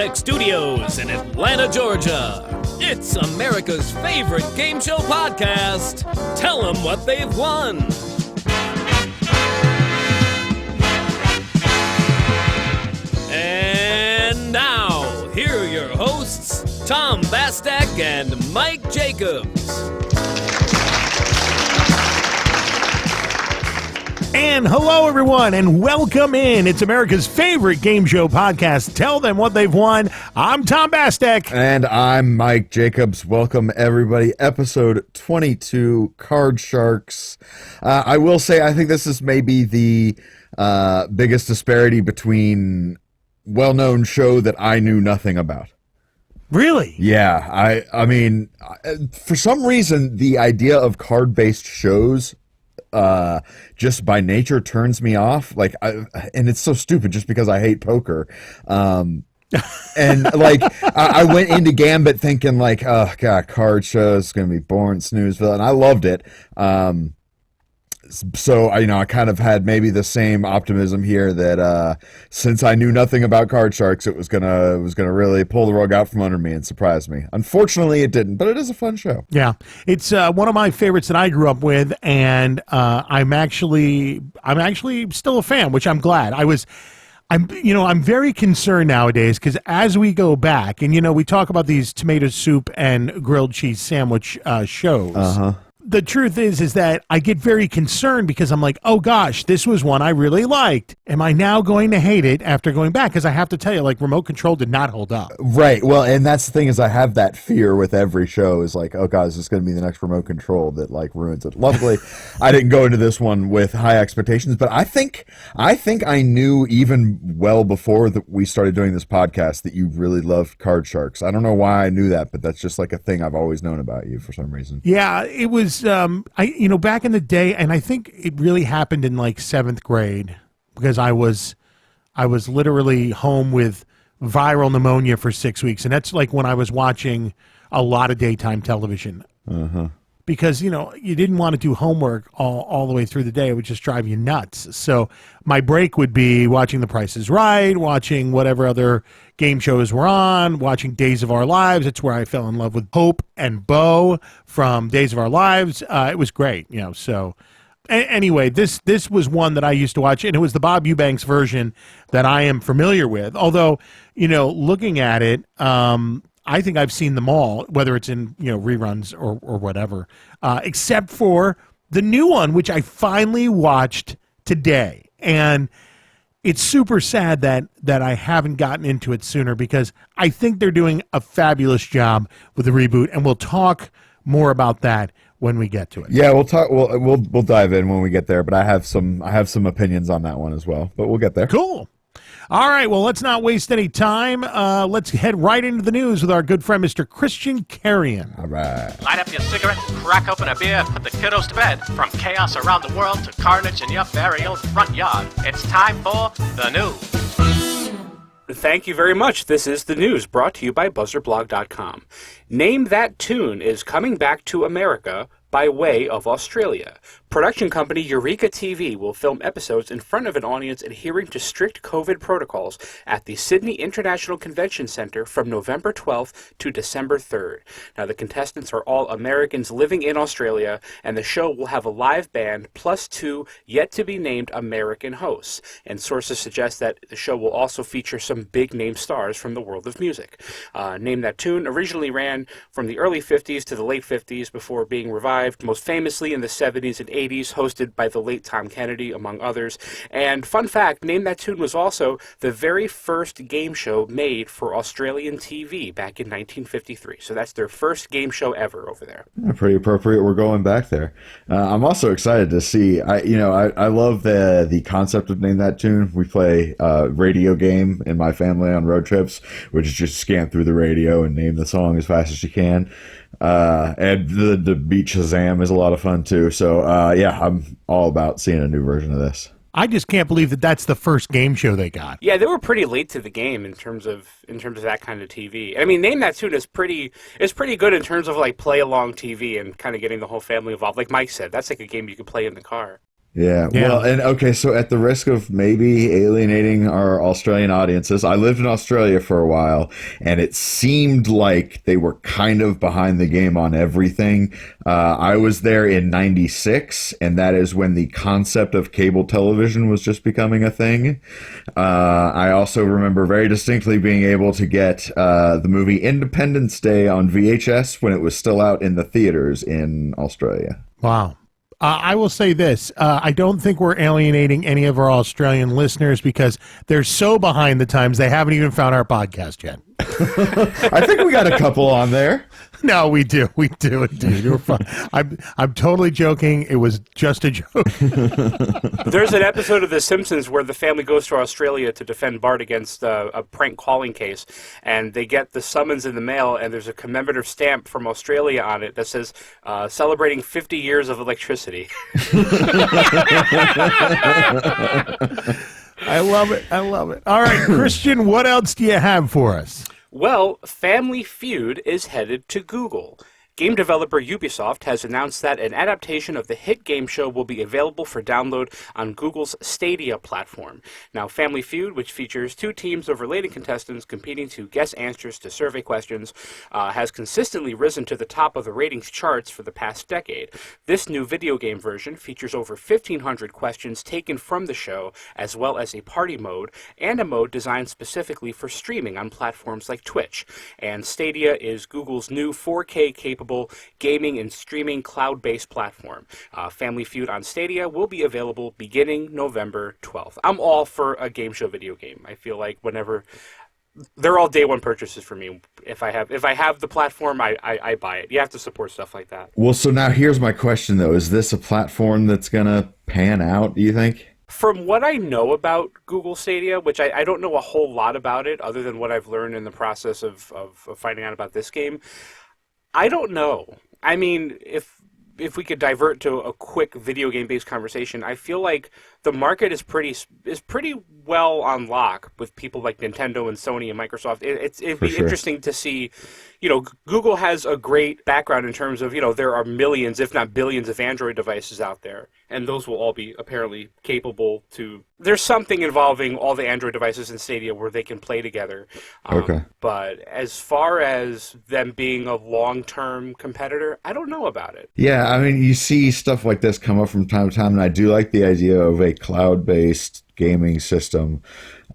Tech Studios in Atlanta, Georgia. It's America's favorite game show podcast. Tell them what they've won. And now, here are your hosts, Tom Bastak and Mike Jacobs. And hello, everyone, and welcome in. It's America's favorite game show podcast. Tell them what they've won. I'm Tom Bastek. And I'm Mike Jacobs. Welcome, everybody. Episode 22, Card Sharks. I will say, I think this is maybe the biggest disparity between well-known show that I knew nothing about. Really? Yeah. I mean, for some reason, the idea of card-based shows just by nature turns me off. And it's so stupid just because I hate poker. And I went into Gambit thinking like, oh god, card shows gonna be boring, snoozeville, and I loved it. So I kind of had maybe the same optimism here that since I knew nothing about Card Sharks, it was gonna really pull the rug out from under me and surprise me. Unfortunately, it didn't, but it is a fun show. Yeah, it's one of my favorites that I grew up with, and I'm actually still a fan, which I'm glad. I'm very concerned nowadays because as we go back, and we talk about these tomato soup and grilled cheese sandwich shows. Uh-huh. The truth is that I get very concerned because I'm like, oh gosh, this was one I really liked. Am I now going to hate it after going back? Because I have to tell you, Remote Control did not hold up. Right. Well, and that's the thing is I have that fear with every show is like, oh god, is this going to be the next Remote Control that ruins it? Luckily, I didn't go into this one with high expectations, but I think I knew even well before that we started doing this podcast that you really loved Card Sharks. I don't know why I knew that, but that's just a thing I've always known about you for some reason. Yeah, it was. Back in the day, and I think it really happened in 7th grade because I was literally home with viral pneumonia for 6 weeks, and that's when I was watching a lot of daytime television. Uh-huh. Because, you didn't want to do homework all the way through the day. It would just drive you nuts. So my break would be watching The Price is Right, watching whatever other game shows were on, watching Days of Our Lives. It's where I fell in love with Hope and Bo from Days of Our Lives. It was great, so... Anyway, this was one that I used to watch, and it was the Bob Eubanks version that I am familiar with. Although, looking at it... I think I've seen them all, whether it's in reruns or whatever, except for the new one, which I finally watched today. And it's super sad that I haven't gotten into it sooner because I think they're doing a fabulous job with the reboot, and we'll talk more about that when we get to it. Yeah, we'll talk. We'll dive in when we get there. But I have some opinions on that one as well. But we'll get there. Cool. All right, well, let's not waste any time. Let's head right into the news with our good friend, Mr. Christian Carrion. All right. Light up your cigarette, crack open a beer, put the kiddos to bed. From chaos around the world to carnage in your very own front yard, it's time for the news. Thank you very much. This is the news brought to you by BuzzerBlog.com. Name That Tune is coming back to America by way of Australia. Production company Eureka TV will film episodes in front of an audience adhering to strict COVID protocols at the Sydney International Convention Centre from November 12th to December 3rd. Now, the contestants are all Americans living in Australia, and the show will have a live band plus 2 yet-to-be-named American hosts. And sources suggest that the show will also feature some big-name stars from the world of music. Name That Tune originally ran from the early 50s to the late 50s before being revived, most famously in the 70s and 80s, hosted by the late Tom Kennedy, among others. And fun fact, Name That Tune was also the very first game show made for Australian TV back in 1953. So that's their first game show ever over there. Yeah, pretty appropriate. We're going back there. I'm also excited to see. I love the concept of Name That Tune. We play a radio game in my family on road trips, which is just scan through the radio and name the song as fast as you can. And the beat Shazam is a lot of fun too. So yeah, I'm all about seeing a new version of this. I just can't believe that that's the first game show they got. Yeah, they were pretty late to the game in terms of that kind of TV. I mean, Name That Tune is pretty good in terms of play along TV and kind of getting the whole family involved. Like Mike said, that's like a game you could play in the car. Yeah. Yeah. Well, and okay, so at the risk of maybe alienating our Australian audiences, I lived in Australia for a while, and it seemed like they were kind of behind the game on everything. I was there in '96, and that is when the concept of cable television was just becoming a thing. I also remember very distinctly being able to get the movie Independence Day on VHS when it was still out in the theaters in Australia. Wow. I will say this. I don't think we're alienating any of our Australian listeners because they're so behind the times they haven't even found our podcast yet. I think we got a couple on there. No, we do. We do indeed. We're fine. I'm totally joking. It was just a joke. There's an episode of The Simpsons where the family goes to Australia to defend Bart against a prank calling case, and they get the summons in the mail, and there's a commemorative stamp from Australia on it that says, celebrating 50 years of electricity. I love it. I love it. All right, Christian, what else do you have for us? Well, Family Feud is headed to Google. Game developer Ubisoft has announced that an adaptation of the hit game show will be available for download on Google's Stadia platform. Now, Family Feud, which features two teams of related contestants competing to guess answers to survey questions, has consistently risen to the top of the ratings charts for the past decade. This new video game version features over 1,500 questions taken from the show, as well as a party mode, and a mode designed specifically for streaming on platforms like Twitch. And Stadia is Google's new 4K capable gaming and streaming cloud-based platform. Family Feud on Stadia will be available beginning November 12th. I'm all for a game show video game. I feel like whenever they're all day one purchases for me. If I have the platform, I buy it. You have to support stuff like that. Well, so now here's my question though: is this a platform that's gonna pan out? Do you think? From what I know about Google Stadia, which I don't know a whole lot about it, other than what I've learned in the process of finding out about this game. I don't know. I mean, if we could divert to a quick video game based conversation, I feel like the market is pretty well on lock with people like Nintendo and Sony and Microsoft. It'd be interesting to see. Google has a great background in terms of, there are millions, if not billions, of Android devices out there, and those will all be apparently capable to. There's something involving all the Android devices in Stadia where they can play together. Okay. But as far as them being a long-term competitor, I don't know about it. Yeah, I mean, you see stuff like this come up from time to time, and I do like the idea of a cloud-based gaming system.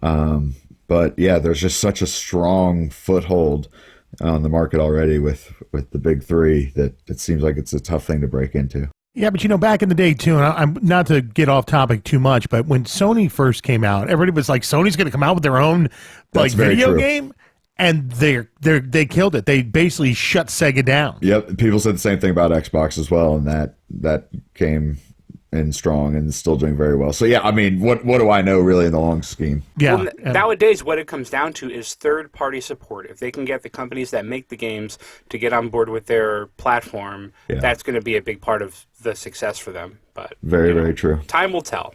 But yeah, there's just such a strong foothold on the market already with the big three that it seems like it's a tough thing to break into. Yeah, but back in the day too, and I'm not to get off topic too much, but when Sony first came out, everybody was like, Sony's going to come out with their own video game, and they killed it. They basically shut Sega down. Yep, people said the same thing about Xbox as well, and that came in strong and still doing very well. So yeah, I mean, what do I know really in the long scheme? Yeah. Well, nowadays, what it comes down to is third-party support. If they can get the companies that make the games to get on board with their platform, that's going to be a big part of the success for them. But very true. Time will tell.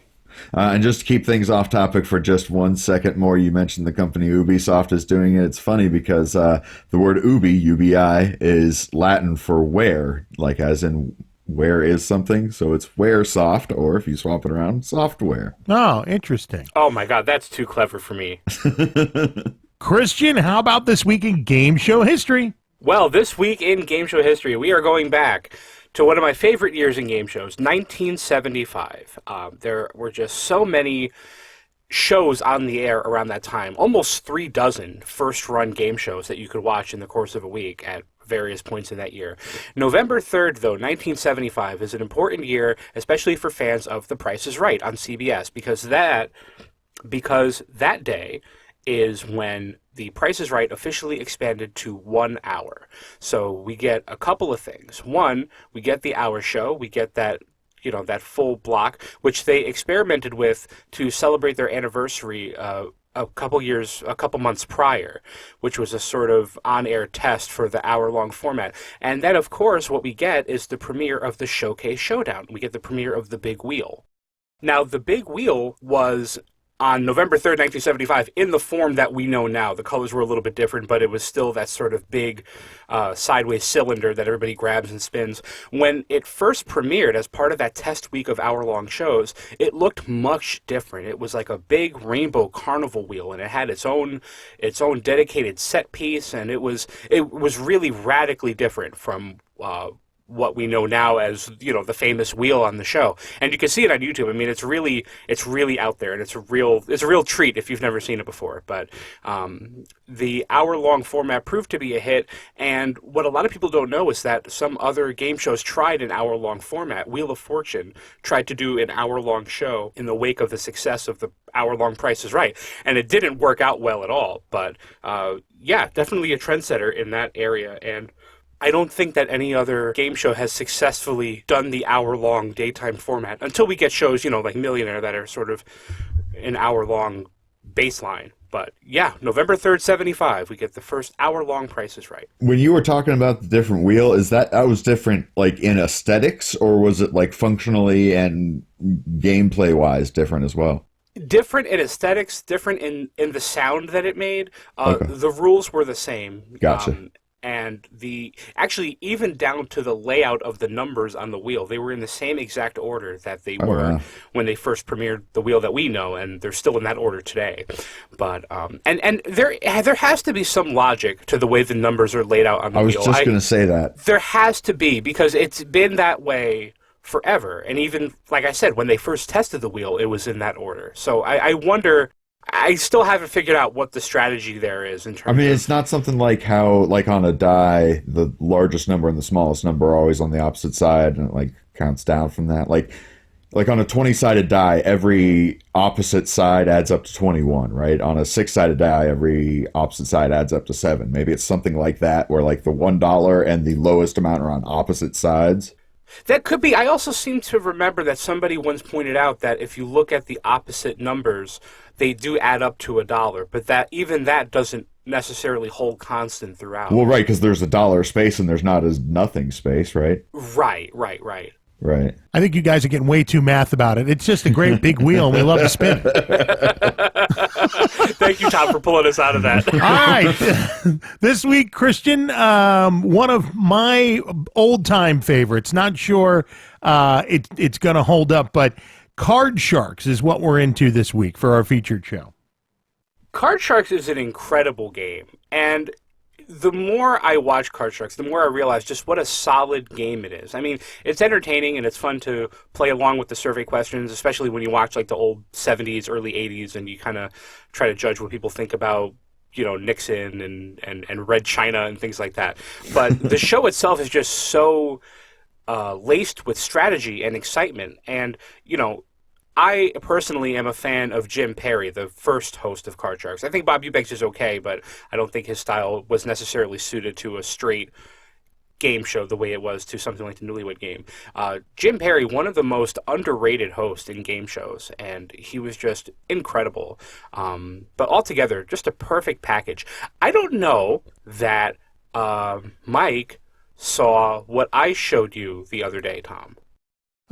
And just to keep things off topic for just 1 second more, you mentioned the company Ubisoft is doing it. It's funny because the word ubi, UBI, is Latin for where, like as in where is something. So it's where soft, or if you swap it around, software. Oh, interesting. Oh my God, that's too clever for me. Christian, how about this week in game show history? Well, this week in game show history, we are going back to one of my favorite years in game shows, 1975. There were just so many shows on the air around that time, almost 36 first-run game shows that you could watch in the course of a week at various points in that year. November 3rd, though, 1975, is an important year, especially for fans of The Price is Right on CBS, because that day is when The Price is Right officially expanded to 1 hour. So we get a couple of things. One, we get the hour show. We get that full block, which they experimented with to celebrate their anniversary a couple months prior, which was a sort of on-air test for the hour-long format. And then, of course, what we get is the premiere of the Showcase Showdown. We get the premiere of the Big Wheel. Now, the Big Wheel was on November 3rd, 1975, in the form that we know now. The colors were a little bit different, but it was still that sort of big sideways cylinder that everybody grabs and spins. When it first premiered as part of that test week of hour-long shows, it looked much different. It was like a big rainbow carnival wheel, and it had its own dedicated set piece, and it was really radically different from what we know now as, the famous wheel on the show. And you can see it on YouTube. I mean, it's really out there, and it's a real treat if you've never seen it before. But the hour-long format proved to be a hit, and what a lot of people don't know is that some other game shows tried an hour-long format. Wheel of Fortune tried to do an hour-long show in the wake of the success of the hour-long Price is Right, and it didn't work out well at all. But yeah, definitely a trendsetter in that area, and I don't think that any other game show has successfully done the hour-long daytime format until we get shows, like Millionaire, that are sort of an hour-long baseline. But yeah, November 3rd, 75, we get the first hour-long Price is Right. When you were talking about the different wheel, that was different like in aesthetics, or was it like functionally and gameplay-wise different as well? Different in aesthetics, different in the sound that it made. Okay. The rules were the same. Gotcha. And actually even down to the layout of the numbers on the wheel, they were in the same exact order that they were when they first premiered the wheel that we know, and they're still in that order today. But and there has to be some logic to the way the numbers are laid out on the wheel. I was just going to say that. There has to be, because it's been that way forever. And even, like I said, when they first tested the wheel, it was in that order. So I wonder... I still haven't figured out what the strategy there is in terms of... it's not something like how, like on a die, the largest number and the smallest number are always on the opposite side, and it like counts down from that. Like on a 20-sided die, every opposite side adds up to 21, right? On a 6-sided die, every opposite side adds up to 7. Maybe it's something like that, where like the $1 and the lowest amount are on opposite sides. That could be. I also seem to remember that somebody once pointed out that if you look at the opposite numbers, they do add up to $1, but that doesn't necessarily hold constant throughout. Well, right, because there's a dollar space and there's not a nothing space, right? Right. Right. I think you guys are getting way too math about it. It's just a great big wheel, and we love to spin it. Thank you, Tom, for pulling us out of that. All right. This week, Christian, one of my old-time favorites. Not sure it's going to hold up, but Card Sharks is what we're into this week for our featured show. Card Sharks is an incredible game, and the more I watch Card Sharks, the more I realize just what a solid game it is. I mean, it's entertaining and it's fun to play along with the survey questions, especially when you watch like the old 70s, early 80s, and you kind of try to judge what people think about, Nixon and Red China and things like that. But the show itself is just so laced with strategy and excitement. And, I personally am a fan of Jim Perry, the first host of Card Sharks. I think Bob Eubanks is okay, but I don't think his style was necessarily suited to a straight game show the way it was to something like the Newlywed Game. Jim Perry, one of the most underrated hosts in game shows, and he was just incredible. But altogether, just a perfect package. I don't know that Mike saw what I showed you the other day, Tom.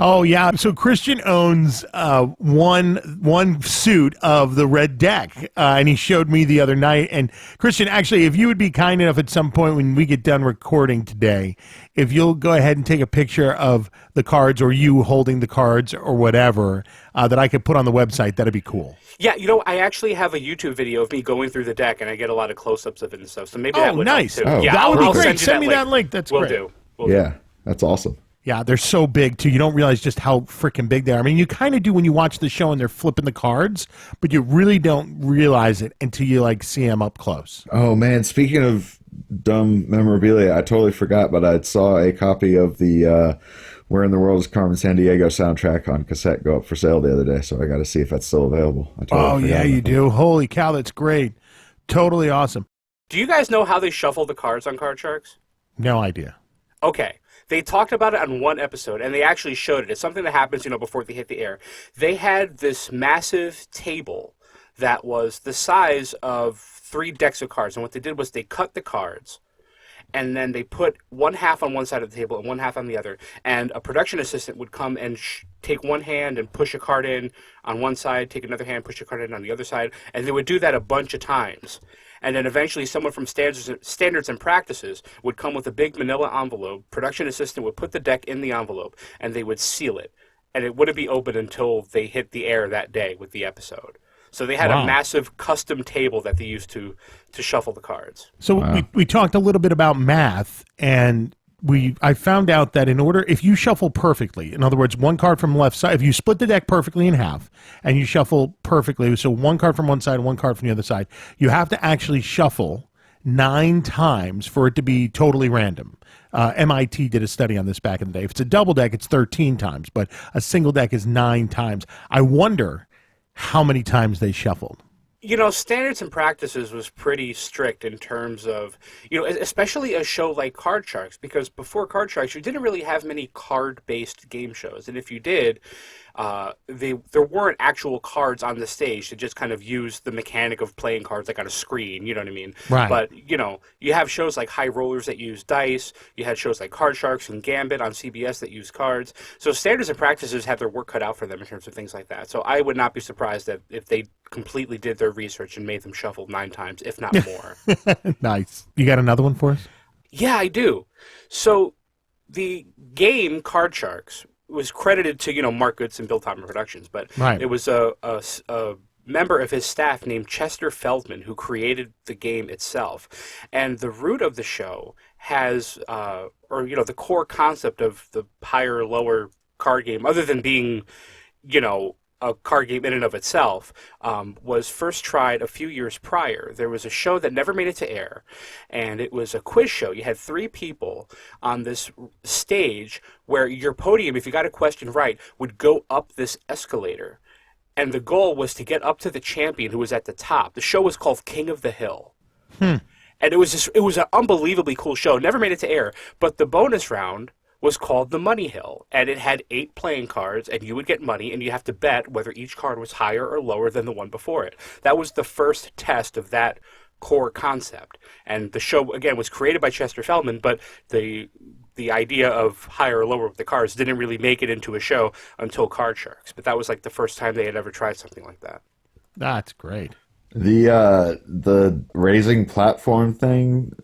Oh, yeah. So Christian owns one suit of the red deck, and he showed me the other night. And Christian, actually, if you would be kind enough at some point when we get done recording today, if you'll go ahead and take a picture of the cards or you holding the cards or whatever that I could put on the website, that'd be cool. Yeah, I actually have a YouTube video of me going through the deck, and I get a lot of close-ups of it and stuff. So maybe that would nice. help too. Oh, yeah, that would be I'll great. Send me link. that link. That's Will great. do. Yeah, that's awesome. Yeah, they're so big, too. You don't realize just how freaking big they are. I mean, you kind of do when you watch the show and they're flipping the cards, but you really don't realize it until you, see them up close. Oh, man, speaking of dumb memorabilia, I totally forgot, but I saw a copy of the Where in the World is Carmen Sandiego soundtrack on cassette go up for sale the other day, so I got to see if that's still available. Yeah, you do. Holy cow, that's great. Totally awesome. Do you guys know how they shuffle the cards on Card Sharks? No idea. Okay. They talked about it on one episode, and they actually showed it. It's something that happens, before they hit the air. They had this massive table that was the size of 3 decks of cards, and what they did was they cut the cards, and then they put one half on one side of the table and one half on the other, and a production assistant would come and take one hand and push a card in on one side, take another hand, push a card in on the other side, and they would do that a bunch of times. And then eventually someone from standards and practices would come with a big manila envelope, production assistant would put the deck in the envelope, and they would seal it. And it wouldn't be open until they hit the air that day with the episode. So they had a massive custom table that they used to shuffle the cards. So we talked a little bit about math, and I found out that if you shuffle perfectly, in other words, one card from the left side, if you split the deck perfectly in half and you shuffle perfectly, so one card from one side and one card from the other side, you have to actually shuffle 9 times for it to be totally random. MIT did a study on this back in the day. If it's a double deck, it's 13 times, but a single deck is 9 times. I wonder how many times they shuffled. Standards and practices was pretty strict in terms of, especially a show like Card Sharks, because before Card Sharks, you didn't really have many card-based game shows. And if you did, there weren't actual cards on the stage to just kind of use the mechanic of playing cards like on a screen, you know what I mean? Right. But, you have shows like High Rollers that use dice, you had shows like Card Sharks and Gambit on CBS that use cards. So standards and practices have their work cut out for them in terms of things like that. So I would not be surprised that if they completely did their research and made them shuffle 9 times, if not more. Nice. You got another one for us? Yeah, I do. So the game Card Sharks was credited to, Mark Goodson, Bill Todman Productions, but right. It was a member of his staff named Chester Feldman who created the game itself. And the root of the show has, the core concept of the higher or lower card game, other than being, a card game in and of itself, was first tried a few years prior. There was a show that never made it to air, and it was a quiz show. You had 3 people on this stage where your podium, if you got a question right, would go up this escalator. And the goal was to get up to the champion who was at the top. The show was called King of the Hill. And it was an unbelievably cool show. Never made it to air, but the bonus round was called the Money Hill, and it had 8 playing cards, and you would get money, and you have to bet whether each card was higher or lower than the one before it. That was the first test of that core concept. And the show, again, was created by Chester Feldman, but the idea of higher or lower with the cards didn't really make it into a show until Card Sharks. But that was like the first time they had ever tried something like that. That's great. The raising platform thing,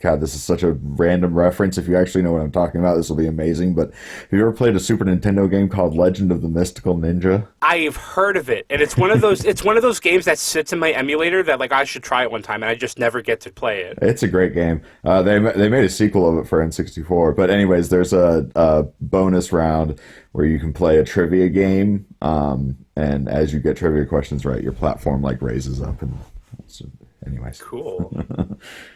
God, this is such a random reference. If you actually know what I'm talking about, this will be amazing. But have you ever played a Super Nintendo game called Legend of the Mystical Ninja? I've heard of it, and it's one of those games that sits in my emulator that I should try it one time, and I just never get to play it. It's a great game. They made a sequel of it for N64. But anyways, there's a bonus round where you can play a trivia game, and as you get trivia questions right, your platform raises up. And anyways, cool.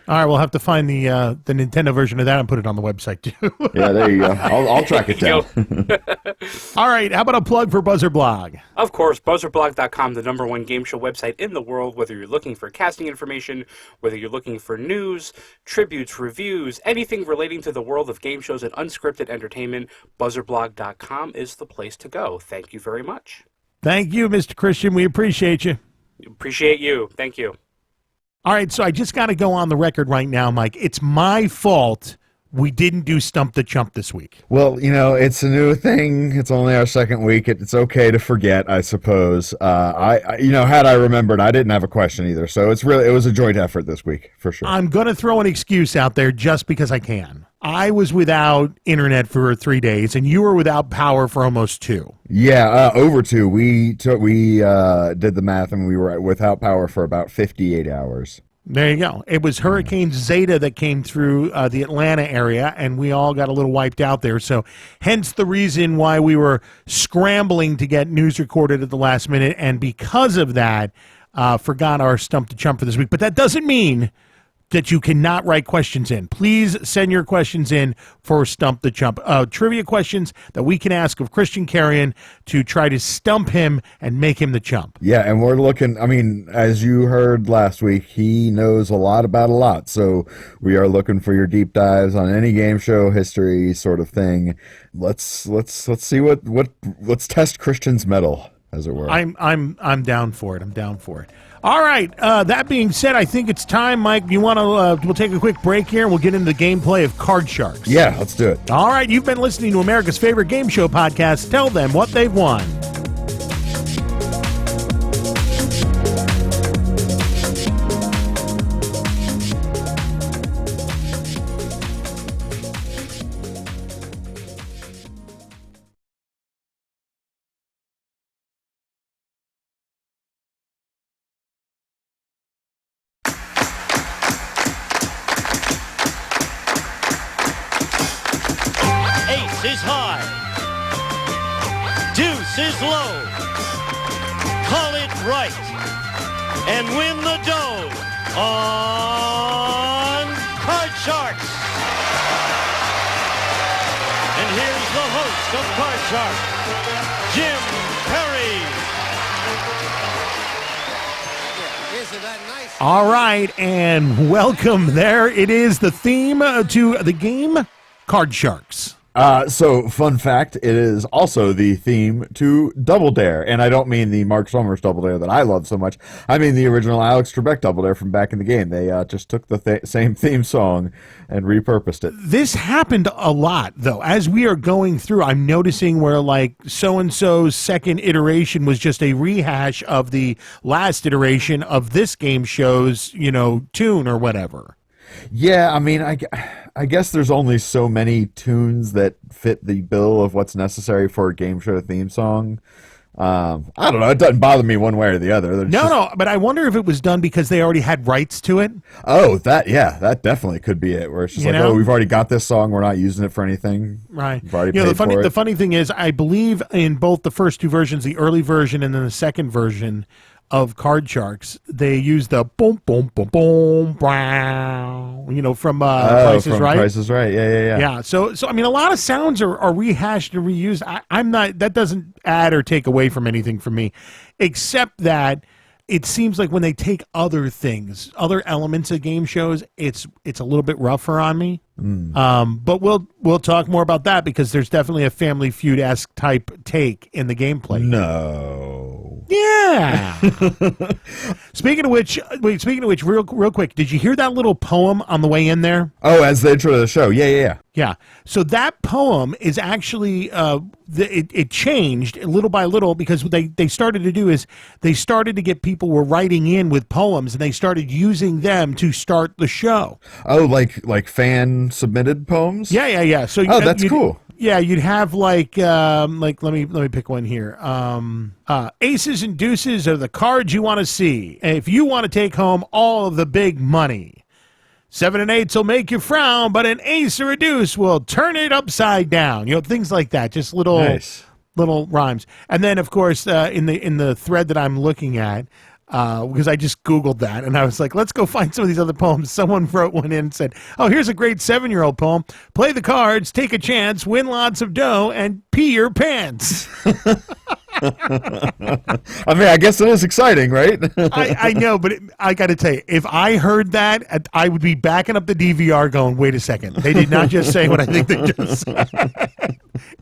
All right, we'll have to find the Nintendo version of that and put it on the website too. Yeah, there you go. I'll track it down. All right, how about a plug for Buzzer Blog? Of course, buzzerblog.com, the #1 game show website in the world. Whether you're looking for casting information, whether you're looking for news, tributes, reviews, anything relating to the world of game shows and unscripted entertainment, buzzerblog.com is the place to go. Thank you very much. Thank you, Mr. Christian. We appreciate you. Appreciate you. Thank you. All right, so I just got to go on the record right now, Mike. It's my fault we didn't do Stump the Chump this week. Well, it's a new thing. It's only our second week. It's okay to forget, I suppose. Had I remembered, I didn't have a question either. So it was a joint effort this week, for sure. I'm going to throw an excuse out there just because I can. I was without internet for 3 days, and you were without power for almost 2. Yeah, over 2. We did the math, and we were without power for about 58 hours. There you go. It was Hurricane Zeta that came through the Atlanta area, and we all got a little wiped out there. So hence the reason why we were scrambling to get news recorded at the last minute, and because of that, forgot our Stump the Chump for this week. But that doesn't mean that you cannot write questions in. Please send your questions in for Stump the Chump. Trivia questions that we can ask of Christian Carrion to try to stump him and make him the chump. Yeah, and we're looking, as you heard last week, he knows a lot about a lot. So we are looking for your deep dives on any game show history sort of thing. Let's see let's test Christian's mettle. as it were. I'm down for it. I'm down for it. All right. That being said, I think it's time, Mike. You want to? We'll take a quick break here, and we'll get into the gameplay of Card Sharks. Yeah, let's do it. All right. You've been listening to America's favorite game show podcast. Tell them what they've won. Ace is high. Deuce is low. Call it right. And win the dough on Card Sharks. And here's the host of Card Sharks, Jim Perry. Isn't that nice? All right, and welcome. There it is, the theme to the game, Card Sharks. So, fun fact, it is also the theme to Double Dare. And I don't mean the Mark Summers Double Dare that I love so much. I mean the original Alex Trebek Double Dare from back in the game. They just took the same theme song and repurposed it. This happened a lot, though. As we are going through, I'm noticing where, like, so-and-so's second iteration was just a rehash of the last iteration of this game show's, tune or whatever. Yeah, I mean, I guess there's only so many tunes that fit the bill of what's necessary for a game show theme song. I don't know. It doesn't bother me one way or the other. No, but I wonder if it was done because they already had rights to it. Oh, that definitely could be it. Where it's just oh, we've already got this song. We're not using it for anything. Right. We've already paid for it. The funny thing is, I believe in both the first two versions, the early version and then the second version of Card Sharks, they use the boom, boom, boom, boom, brow, from Price is Right. Price is Right, yeah. Yeah, so I mean, a lot of sounds are rehashed and reused. I'm not, that doesn't add or take away from anything for me, except that it seems like when they take other things, other elements of game shows, it's a little bit rougher on me. But we'll talk more about that because there's definitely a Family Feud-esque type take in the gameplay. No. Yeah. Speaking of which, real quick, did you hear that little poem on the way in there? Oh, as the intro to the show. Yeah. Yeah. So that poem is actually it changed little by little because they started to do is they started to get people were writing in with poems and they started using them to start the show. Oh, like fan submitted poems? Yeah. So that's cool. Yeah, you'd have like let me pick one here. Aces and deuces are the cards you want to see if you want to take home all of the big money. 7 and 8s will make you frown, but an ace or a deuce will turn it upside down. Things like that. Just little rhymes. And then, of course, in the thread that I'm looking at, because I just Googled that, and I was like, let's go find some of these other poems. Someone wrote one in and said, oh, here's a great 7-year-old poem. Play the cards, take a chance, win lots of dough, and pee your pants. I mean, I guess it is exciting, right? I know, but I got to tell you, if I heard that, I would be backing up the DVR going, wait a second. They did not just say what I think they just said.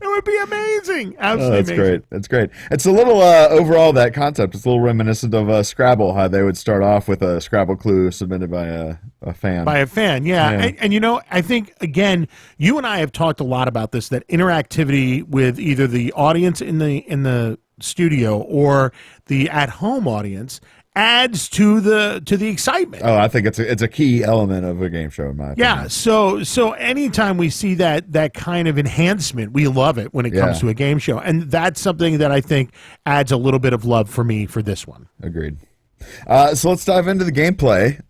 It would be amazing. Absolutely amazing. That's great. It's a little, overall, that concept, it's a little reminiscent of Scrabble, how they would start off with a Scrabble clue submitted by a fan. By a fan, yeah. And I think, again, you and I have talked a lot about this, that interactivity with either the audience in the studio or the at-home audience adds to the excitement. Oh, I think it's a key element of a game show in my opinion. Yeah, so anytime we see that kind of enhancement, we love it when it comes to a game show. And that's something that I think adds a little bit of love for me for this one. Agreed. So let's dive into the gameplay.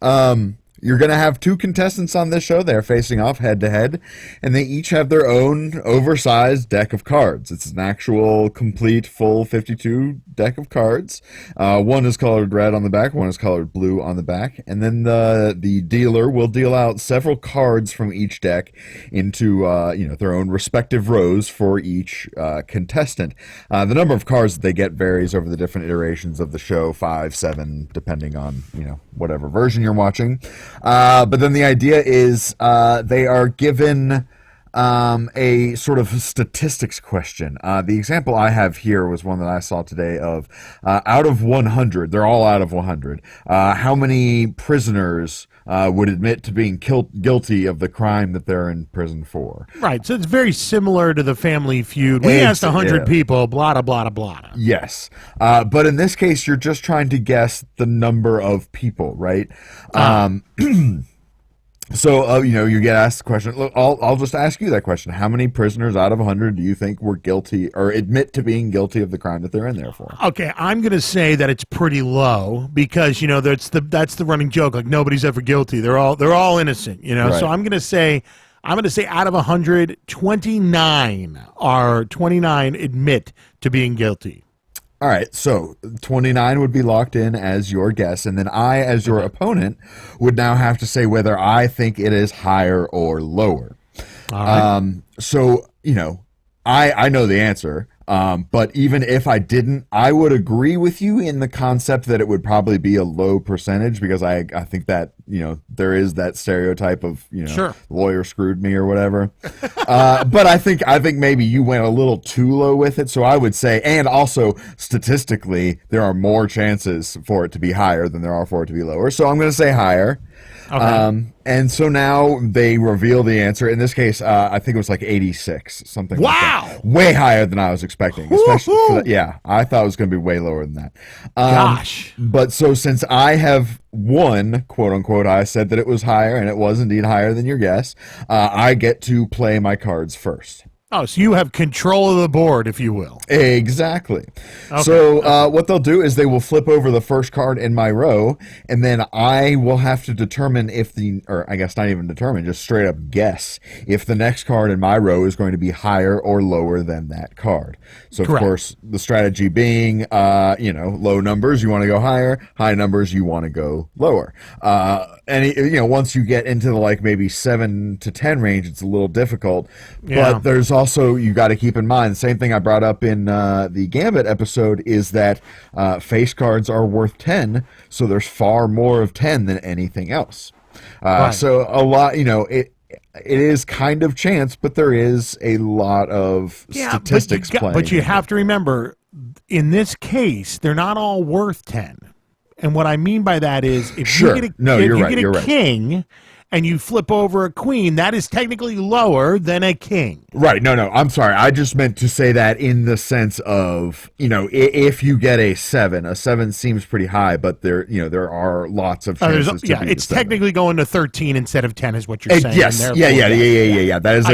You're going to have 2 contestants on this show. They're facing off head-to-head, and they each have their own oversized deck of cards. It's an actual, complete, full 52 deck of cards. One is colored red on the back, one is colored blue on the back, and then the dealer will deal out several cards from each deck into their own respective rows for each contestant. The number of cards that they get varies over the different iterations of the show, 5, 7, depending on whatever version you're watching. But then the idea is they are given a sort of statistics question. The example I have here was one that I saw today of out of 100, they're all out of 100, how many prisoners would admit to being guilty of the crime that they're in prison for? Right. So it's very similar to the Family Feud. We asked 100 people, blah, blah, blah, blah. Yes. But in this case, you're just trying to guess the number of people, right? So, you get asked the question. Look, I'll just ask you that question. How many prisoners out of 100 do you think were guilty or admit to being guilty of the crime that they're in there for? Okay, I'm going to say that it's pretty low because, that's the running joke. Like, nobody's ever guilty. They're all innocent, Right. So I'm going to say out of 100, 29 admit to being guilty. All right, so 29 would be locked in as your guess, and then I, as your opponent, would now have to say whether I think it is higher or lower. All right. So, I know the answer, but even if I didn't, I would agree with you in the concept that it would probably be a low percentage because I think that, there is that stereotype of, Sure. lawyer screwed me or whatever. But I think maybe you went a little too low with it. So I would say, and also statistically, there are more chances for it to be higher than there are for it to be lower. So I'm going to say higher. Okay. And so now they reveal the answer. In this case, I think it was like 86, something like that. Way higher than I was expecting. Especially for that. Yeah, I thought it was going to be way lower than that. Gosh. But so since I have won, quote unquote, I said that it was higher, and it was indeed higher than your guess. I get to play my cards first. Oh, so you have control of the board, if you will. Exactly. Okay. So what they'll do is they will flip over the first card in my row, and then I will have to determine or I guess not even determine, just straight up guess if the next card in my row is going to be higher or lower than that card. So, of Correct. course, the strategy being, low numbers, you want to go higher, high numbers, you want to go lower. And once you get into the maybe 7 to 10 range, it's a little difficult. Yeah. But there's also, you got to keep in mind, the same thing I brought up in the Gambit episode is that face cards are worth 10, so there's far more of 10 than anything else. Right. So a lot, it is kind of chance, but there is a lot of statistics playing. But you have to remember, in this case, they're not all worth 10. And what I mean by that is, if you get a king and you flip over a queen, that is technically lower than a king. Right. No, I'm sorry. I just meant to say that in the sense of, if you get a 7 seems pretty high, but there are lots of chances to beat it's a 7. Technically going to 13 instead of 10 is what you're saying. Yes. Yeah. That is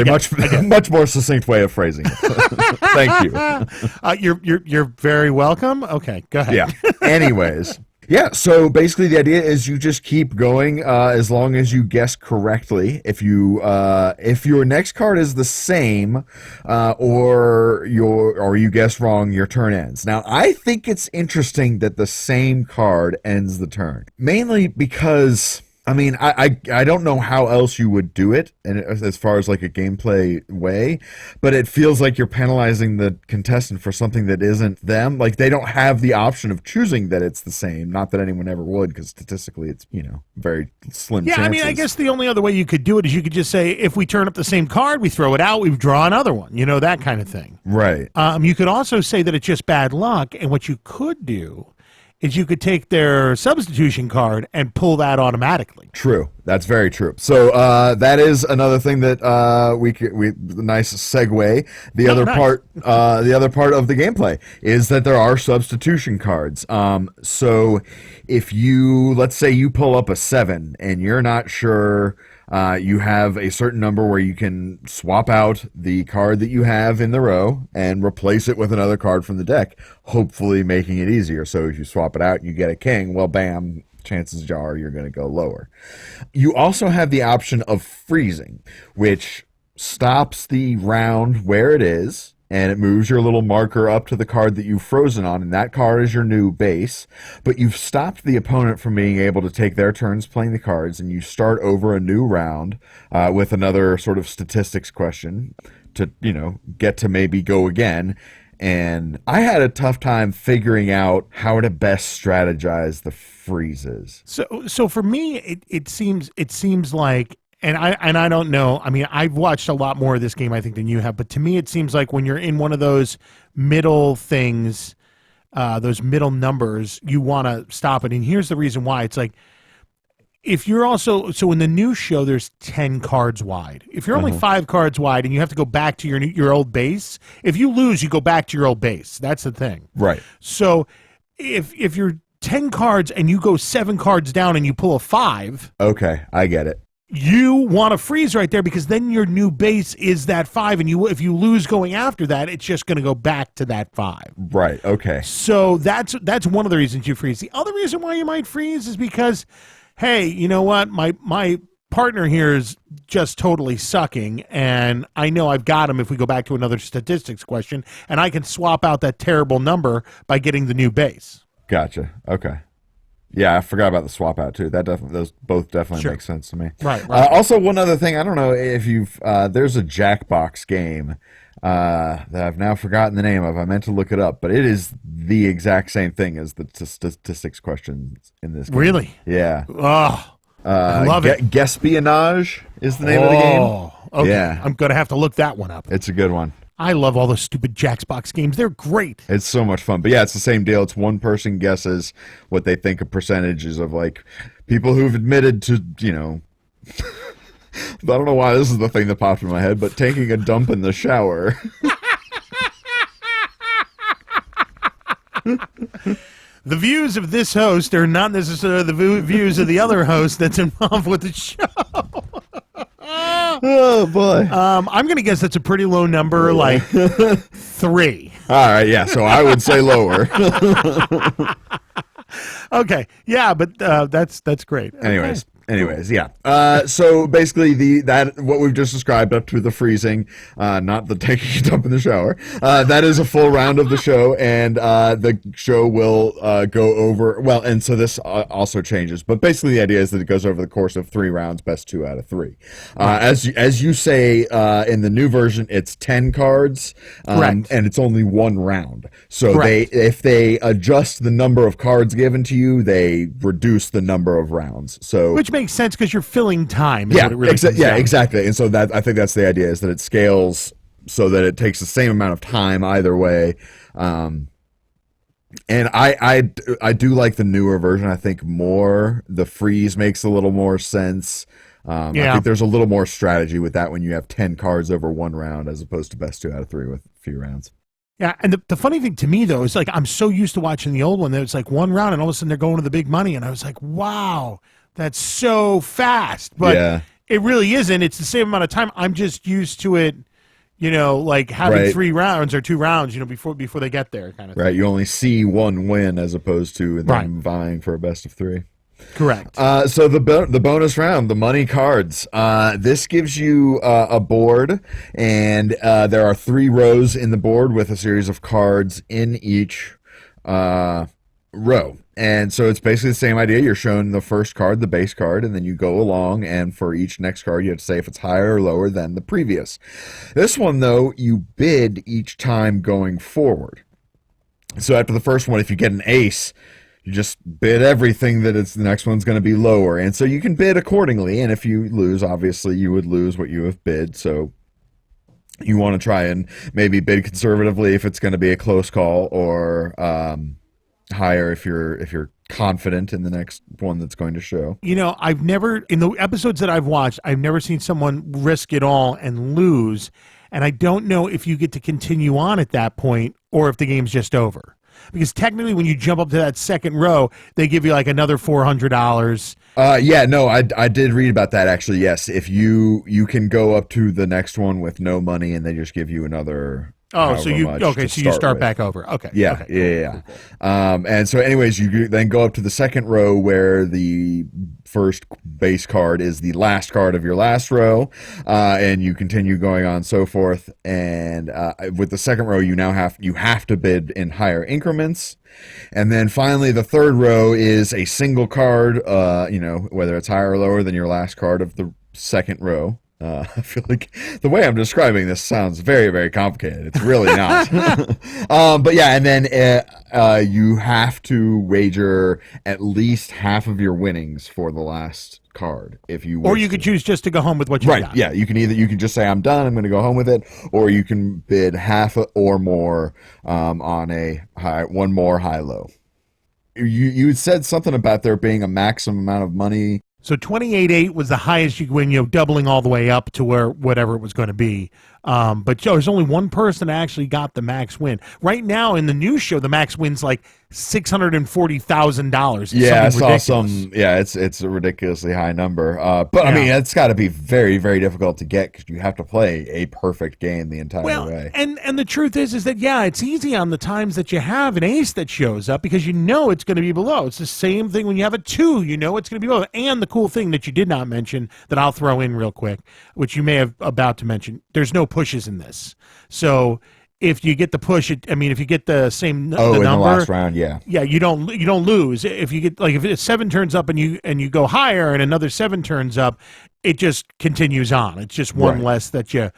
a much more succinct way of phrasing it. Thank you. You're very welcome. Okay, go ahead. Yeah. Anyways. Yeah, so basically the idea is you just keep going as long as you guess correctly. If your next card is the same or you guess wrong, your turn ends. Now, I think it's interesting that the same card ends the turn. Mainly because I don't know how else you would do it, and as far as like a gameplay way, but it feels like you're penalizing the contestant for something that isn't them. Like they don't have the option of choosing that it's the same. Not that anyone ever would, because statistically it's very slim. Yeah, chances. I guess the only other way you could do it is you could just say, if we turn up the same card, we throw it out, we draw another one. That kind of thing. Right. You could also say that it's just bad luck, and what you could do is you could take their substitution card and pull that automatically. True. That's very true. So that is another thing that nice segue. The other part of the gameplay is that there are substitution cards. So if let's say you pull up a 7 and you're not sure. You have a certain number where you can swap out the card that you have in the row and replace it with another card from the deck, hopefully making it easier. So if you swap it out and you get a king, well, bam, chances are you're going to go lower. You also have the option of freezing, which stops the round where it is, and it moves your little marker up to the card that you've frozen on, and that card is your new base. But you've stopped the opponent from being able to take their turns playing the cards, and you start over a new round with another sort of statistics question to, get to maybe go again. And I had a tough time figuring out how to best strategize the freezes. So for me, it seems like I don't know. I mean, I've watched a lot more of this game, I think, than you have. But to me, it seems like when you're in one of those middle things, those middle numbers, you want to stop it. And here's the reason why. It's like, if you're also, so in the new show, there's 10 cards wide. If you're only 5 cards wide and you have to go back to your old base, if you lose, you go back to your old base. That's the thing. Right. So if you're 10 cards and you go 7 cards down and you pull a 5. Okay, I get it. You want to freeze right there because then your new base is that 5, and if you lose going after that, it's just going to go back to that 5. Right. Okay. So that's one of the reasons you freeze. The other reason why you might freeze is because, hey, you know what? My partner here is just totally sucking, and I know I've got him if we go back to another statistics question, and I can swap out that terrible number by getting the new base. Gotcha. Okay. Yeah, I forgot about the swap out too. Those both definitely Sure. make sense to me. Right. Also, one other thing, I don't know if you've there's a Jackbox game that I've now forgotten the name of. I meant to look it up, but it is the exact same thing as the statistics questions in this game. Really? Yeah. Oh, I love it. Guespionage is the name of the game. Oh, okay. Yeah. I'm going to have to look that one up. It's a good one. I love all those stupid Jackbox games. They're great. It's so much fun. But yeah, it's the same deal. It's one person guesses what they think a percentage is of, like, people who've admitted to, I don't know why this is the thing that popped in my head, but taking a dump in the shower. The views of this host are not necessarily the views of the other host that's involved with the show. Oh, boy. I'm going to guess that's a pretty low number, like 3. All right, yeah, so I would say lower. Okay, yeah, but that's great. Anyways, yeah. So basically, what we've just described up to the freezing, not the taking a dump in the shower, that is a full round of the show, and the show will go over. Well, and so this also changes, but basically the idea is that it goes over the course of 3 rounds, best 2 out of 3. As you say in the new version, it's 10 cards, and it's only 1 round. So if they adjust the number of cards given to you, they reduce the number of rounds. So which makes sense because you're filling time. Is what it really exactly. And so I think that's the idea, is that it scales so that it takes the same amount of time either way. And I do like the newer version. I think the freeze makes a little more sense. I think there's a little more strategy with that when you have 10 cards over 1 round as opposed to best 2 out of 3 with a few rounds. Yeah, and the funny thing to me, though, is like I'm so used to watching the old one that it's like 1 round and all of a sudden they're going to the big money, and I was like, wow, that's so fast. But it really isn't. It's the same amount of time. I'm just used to it, like having 3 rounds or 2 rounds, before they get there, kind of thing. Right, you only see 1 win as opposed to them vying for a best of 3. Correct. So the bonus round, the money cards. This gives you a board, and there are 3 rows in the board with a series of cards in each row. And so it's basically the same idea. You're shown the first card, the base card, and then you go along, and for each next card, you have to say if it's higher or lower than the previous. This one, though, you bid each time going forward. So after the first one, if you get an ace, you just bid everything that the next one's going to be lower. And so you can bid accordingly. And if you lose, obviously you would lose what you have bid. So you want to try and maybe bid conservatively if it's going to be a close call, or higher if you're confident in the next one that's going to show. I've never, in the episodes that I've watched, I've never seen someone risk it all and lose. And I don't know if you get to continue on at that point or if the game's just over. Because technically, when you jump up to that second row, they give you like another $400. I did read about that, actually. Yes, if you can go up to the next one with no money, and they just give you another. Oh, so you start back over. Okay. Yeah. And so, anyways, you then go up to the second row where the first base card is the last card of your last row, and you continue going on so forth. And with the second row, you have to bid in higher increments. And then finally, the third row is a single card. Whether it's higher or lower than your last card of the second row. I feel like the way I'm describing this sounds very, very complicated. It's really not. But yeah, and then you have to wager at least half of your winnings for the last card if you wish Or you could choose just to go home with what you right got. yeah, you can just say I'm done, I'm going to go home with it, or you can bid half or more on a one more high low. You had said something about there being a maximum amount of money. So 28.8 was the highest you could win, doubling all the way up to where whatever it was going to be. But there's only one person that actually got the max win. Right now in the news show, the max win's like $640,000. Yeah, I saw ridiculous. some. Yeah, it's a ridiculously high number. But Yeah. I mean, it's got to be very, very difficult to get because you have to play a perfect game the entire way. And the truth is that it's easy on the times that you have an ace that shows up because it's going to be below. It's the same thing when you have a 2, it's going to be below. And the cool thing that you did not mention that I'll throw in real quick, which you may have about to mention, there's no pushes in this. So if you get the push, if you get the same the number, in the last round, yeah, you don't lose. If you get if it's 7 turns up and you go higher and another 7 turns up, it just continues on. It's just one less that you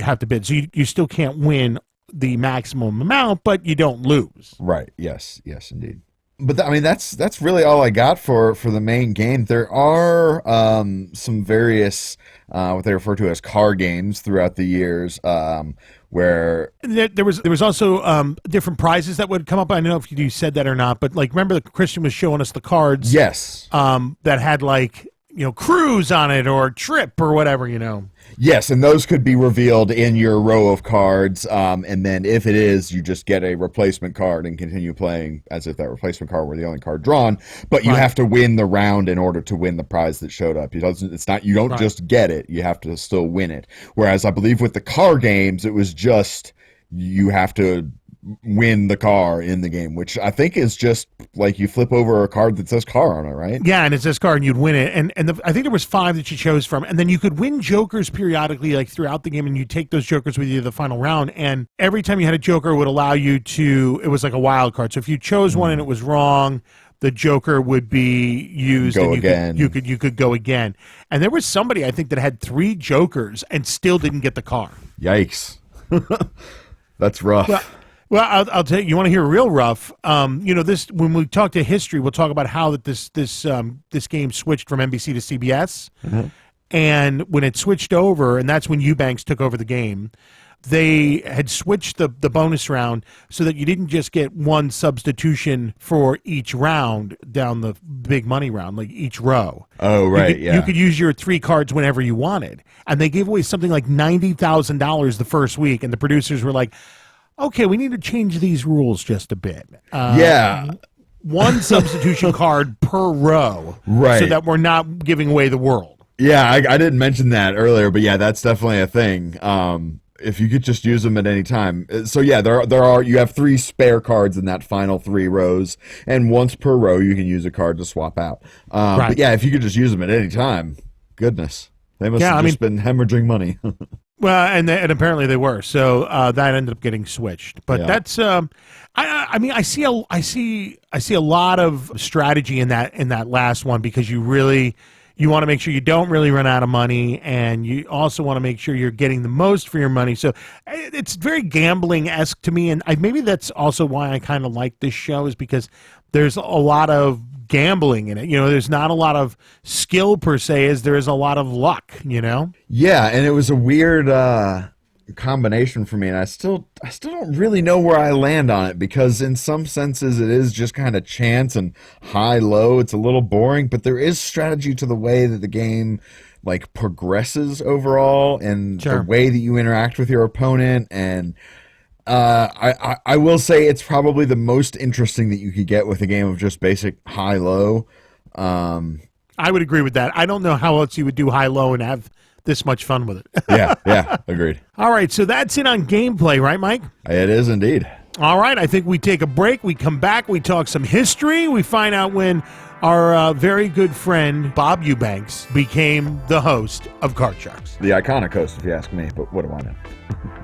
have to bid. So you still can't win the maximum amount, but you don't lose. Right. Yes, indeed. But that's really all I got for the main game. There are some various what they refer to as card games throughout the years, where there was also different prizes that would come up. I don't know if you said that or not, but remember that Christian was showing us the cards. Yes. That had cruise on it or trip or whatever. Yes, and those could be revealed in your row of cards, and then if it is, you just get a replacement card and continue playing as if that replacement card were the only card drawn, but you have to win the round in order to win the prize that showed up. You don't just get it, you have to still win it. Whereas I believe with the car games, it was just you have to win the car in the game, which I think is just like you flip over a card that says car on it, right? Yeah, and it says car and you'd win it. And I think there was 5 that you chose from, and then you could win jokers periodically throughout the game, and you take those jokers with you to the final round, and every time you had a joker, it would allow you to, it was like a wild card. So if you chose one and it was wrong, the joker would be used and you could go again. And there was somebody I think that had 3 jokers and still didn't get the car. Yikes. That's rough. Well, I'll tell you. You want to hear real rough? This when we talk to history, we'll talk about how this game switched from NBC to CBS, and when it switched over, and that's when Eubanks took over the game. They had switched the bonus round so that you didn't just get one substitution for each round down the big money round, like each row. Oh, right, You could use your 3 cards whenever you wanted, and they gave away something like $90,000 the first week, and the producers were like, okay, we need to change these rules just a bit. One substitution card per row, right? So that we're not giving away the world. Yeah, I didn't mention that earlier, but yeah, that's definitely a thing. If you could just use them at any time. So yeah, you have 3 spare cards in that final 3 rows, and once per row you can use a card to swap out. Right. But yeah, if you could just use them at any time, goodness, they must have just been hemorrhaging money. Well, and apparently they were. So that ended up getting switched. But that's I see a lot of strategy in that last one, because you want to make sure you don't really run out of money, and you also want to make sure you're getting the most for your money. So it's very gambling-esque to me, and maybe that's also why I kind of like this show, is because there's a lot of gambling in it. There's not a lot of skill per se as there is a lot of luck, Yeah, and it was a weird combination for me, and I still don't really know where I land on it, because in some senses it is just kind of chance and high-low. It's a little boring, but there is strategy to the way that the game progresses overall, and the way that you interact with your opponent, and I will say it's probably the most interesting that you could get with a game of just basic high-low. I would agree with that. I don't know how else you would do high-low and have this much fun with it. yeah, agreed. All right, so that's it on gameplay, right, Mike? It is indeed. All right, I think we take a break. We come back. We talk some history. We find out when our very good friend Bob Eubanks became the host of Card Sharks. The iconic host, if you ask me, but what do I know?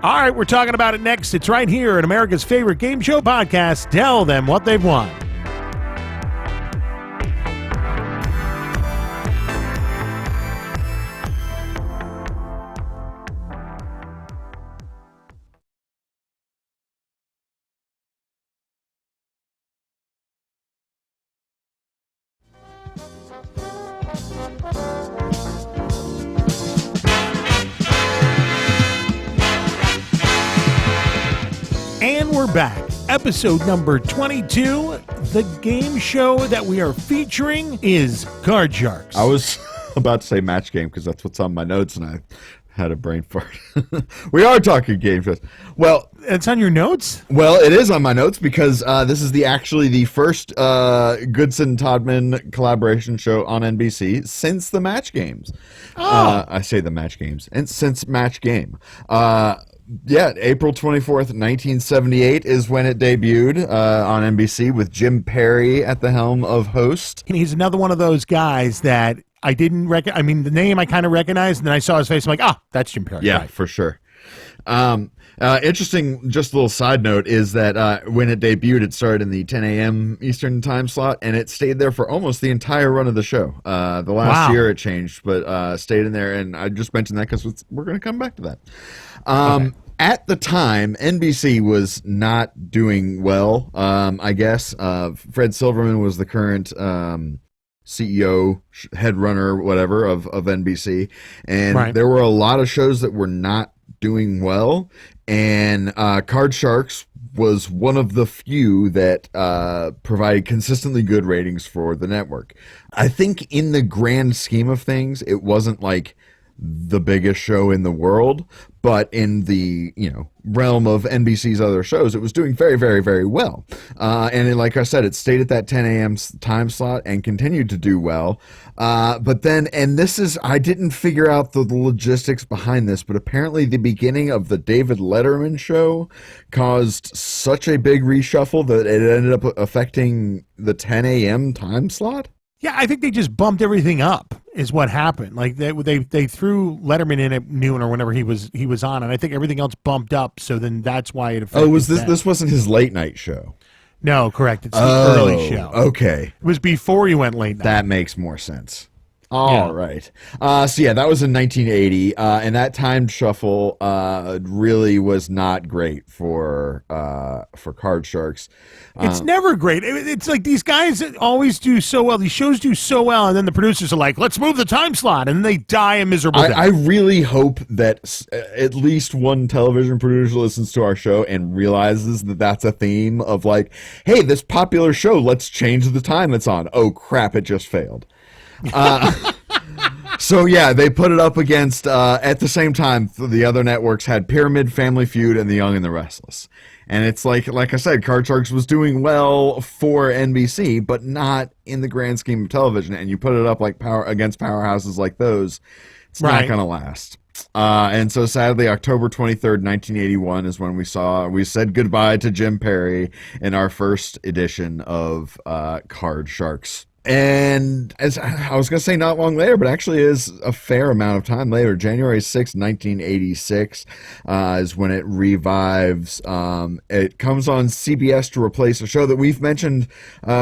All right, we're talking about it next. It's right here at America's favorite game show podcast. Tell them what they've won. And we're back. Episode number 22. The game show that we are featuring is Card Sharks. I was about to say match game because that's what's on my notes, and I had a brain fart. We are talking game shows. Well, it's on your notes? Well, it is on my notes because this is actually the first Goodson-Todman collaboration show on NBC since the Match Games. I say the Match Games. And since Match Game. April 24th, 1978 is when it debuted on NBC with Jim Perry at the helm of host. And he's another one of those guys that I didn't recognize. I mean, the name I kind of recognized, and then I saw his face. I'm like, that's Jim Perry. Yeah, right. For sure. Interesting, just a little side note is that when it debuted, it started in the 10 a.m. Eastern time slot, and it stayed there for almost the entire run of the show. The last year it changed, but stayed in there, and I just mentioned that because we're going to come back to that. Okay. At the time, NBC was not doing well, I guess. Fred Silverman was the current CEO, head runner, whatever, of NBC, and there were a lot of shows that were not doing well, and Card Sharks was one of the few that provided consistently good ratings for the network. I think in the grand scheme of things, it wasn't like the biggest show in the world, but in the realm of NBC's other shows, it was doing very, very, very well. Like I said, it stayed at that 10 a.m. time slot and continued to do well. But then, and this is, I didn't figure out the logistics behind this, but apparently the beginning of the David Letterman show caused such a big reshuffle that it ended up affecting the 10 a.m. time slot. Yeah, I think they just bumped everything up is what happened. Like they threw Letterman in at noon or whenever he was on, and I think everything else bumped up. So then that's why it affected. Oh, was this wasn't his late night show? No, correct. It's the early show. Okay, it was before he went late night. That makes more sense. All right. That was in 1980, and that time shuffle really was not great for Card Sharks. It's never great. It's like these guys always do so well. These shows do so well, and then the producers are like, let's move the time slot, and then they die a miserable death. I really hope that at least one television producer listens to our show and realizes that that's a theme of like, hey, this popular show, let's change the time it's on. Oh, crap, it just failed. So yeah, they put it up against at the same time the other networks had Pyramid, Family Feud, and The Young and the Restless. And it's like I said, Card Sharks was doing well for NBC, but not in the grand scheme of television. And you put it up like against powerhouses like those, it's not going to last. And so sadly, October 23rd, 1981 is when we said goodbye to Jim Perry in our first edition of Card Sharks. And as I was going to say not long later, but actually is a fair amount of time later, January 6th, 1986 is when it revives. It comes on CBS to replace a show that we've mentioned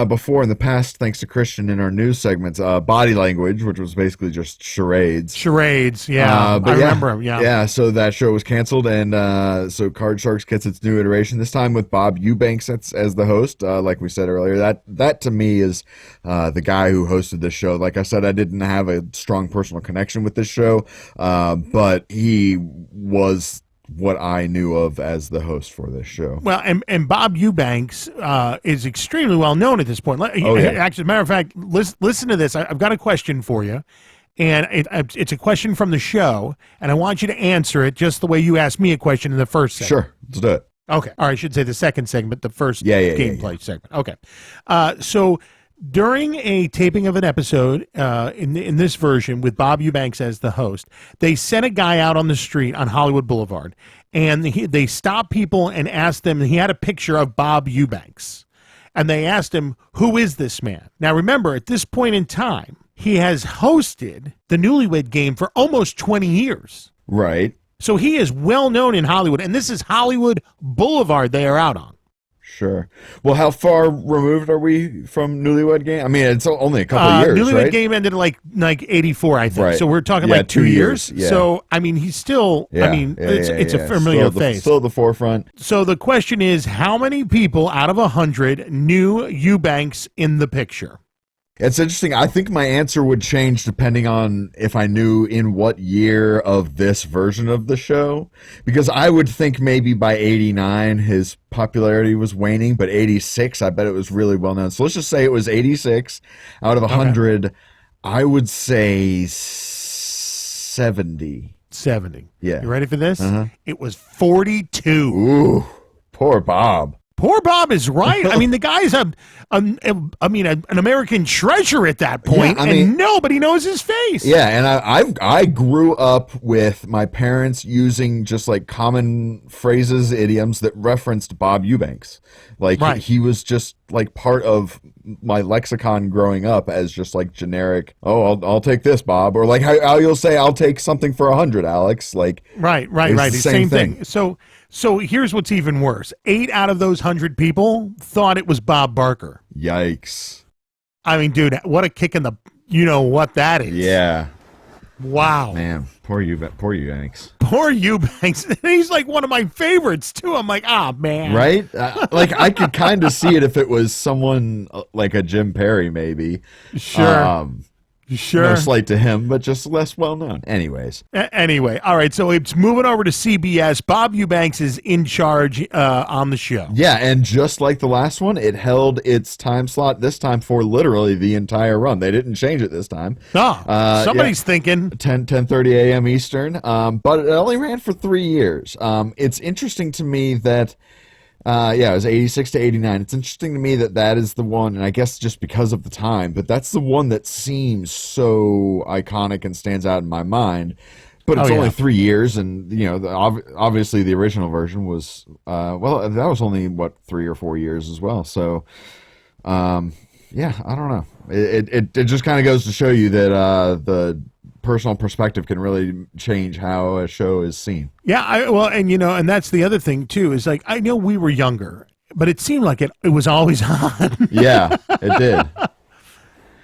before in the past, thanks to Christian in our news segments, Body Language, which was basically just charades. Charades, yeah. I remember, yeah. Yeah, so that show was canceled, and so Card Sharks gets its new iteration, this time with Bob Eubanks as the host, like we said earlier. That to me is the guy who hosted this show. Like I said, I didn't have a strong personal connection with this show, but he was what I knew of as the host for this show. Well, and Bob Eubanks is extremely well known at this point. Actually, as a matter of fact, listen to this. I've got a question for you, and it's a question from the show, and I want you to answer it just the way you asked me a question in the first segment. Sure, let's do it. Okay, or I should say the second segment, the first gameplay segment. Okay, so during a taping of an episode in this version with Bob Eubanks as the host, they sent a guy out on the street on Hollywood Boulevard, and they stopped people and asked them, he had a picture of Bob Eubanks, and they asked him, who is this man? Now remember, at this point in time, he has hosted the Newlywed Game for almost 20 years. Right. So he is well known in Hollywood, and this is Hollywood Boulevard they are out on. Sure. Well, how far removed are we from Newlywed Game? I mean, it's only a couple of years, Newlywed right? Game ended like 84, I think. Right. So we're talking like 2 years. Yeah. So, I mean, he's still, it's a familiar face. Still at the forefront. So the question is, how many people out of 100 knew Eubanks in the picture? It's interesting. I think my answer would change depending on if I knew in what year of this version of the show. Because I would think maybe by 89 his popularity was waning, but 86, I bet it was really well known. So let's just say it was 86 out of 100. Okay. I would say 70. 70. Yeah. You ready for this? Uh-huh. It was 42. Ooh, poor Bob. Poor Bob is right. I mean, the guy's an American treasure at that point, and nobody knows his face. Yeah, and I grew up with my parents using just like common phrases, idioms that referenced Bob Eubanks. Like he was just like part of my lexicon growing up as just like generic. Oh, I'll take this, Bob, or like how you'll say, "I'll take something for 100, Alex." Like right. It's the same thing. So here's what's even worse. 8 out of those 100 people thought it was Bob Barker. Yikes. I mean, dude, what a kick in the... You know what that is. Yeah. Wow. Man, poor Eubanks. Poor Eubanks. He's like one of my favorites, too. I'm like, man. Right? Like, I could kind of see it if it was someone like a Jim Perry, maybe. Sure. Sure. No slight to him, but just less well known. Anyways. Anyway, all right. So it's moving over to CBS. Bob Eubanks is in charge on the show. Yeah, and just like the last one, it held its time slot this time for literally the entire run. They didn't change it this time. Somebody's thinking 10:30 a.m. Eastern. But it only ran for 3 years. It's interesting to me that. It was 86 to 89. It's interesting to me that is the one, and I guess just because of the time, but that's the one that seems so iconic and stands out in my mind. But it's only 3 years, and obviously the original version was that was only 3 or 4 years as well. So, I don't know. It just kind of goes to show you that the personal perspective can really change how a show is seen. Yeah, and that's the other thing too, is like, I know we were younger, but it seemed like it was always on. Yeah, it did.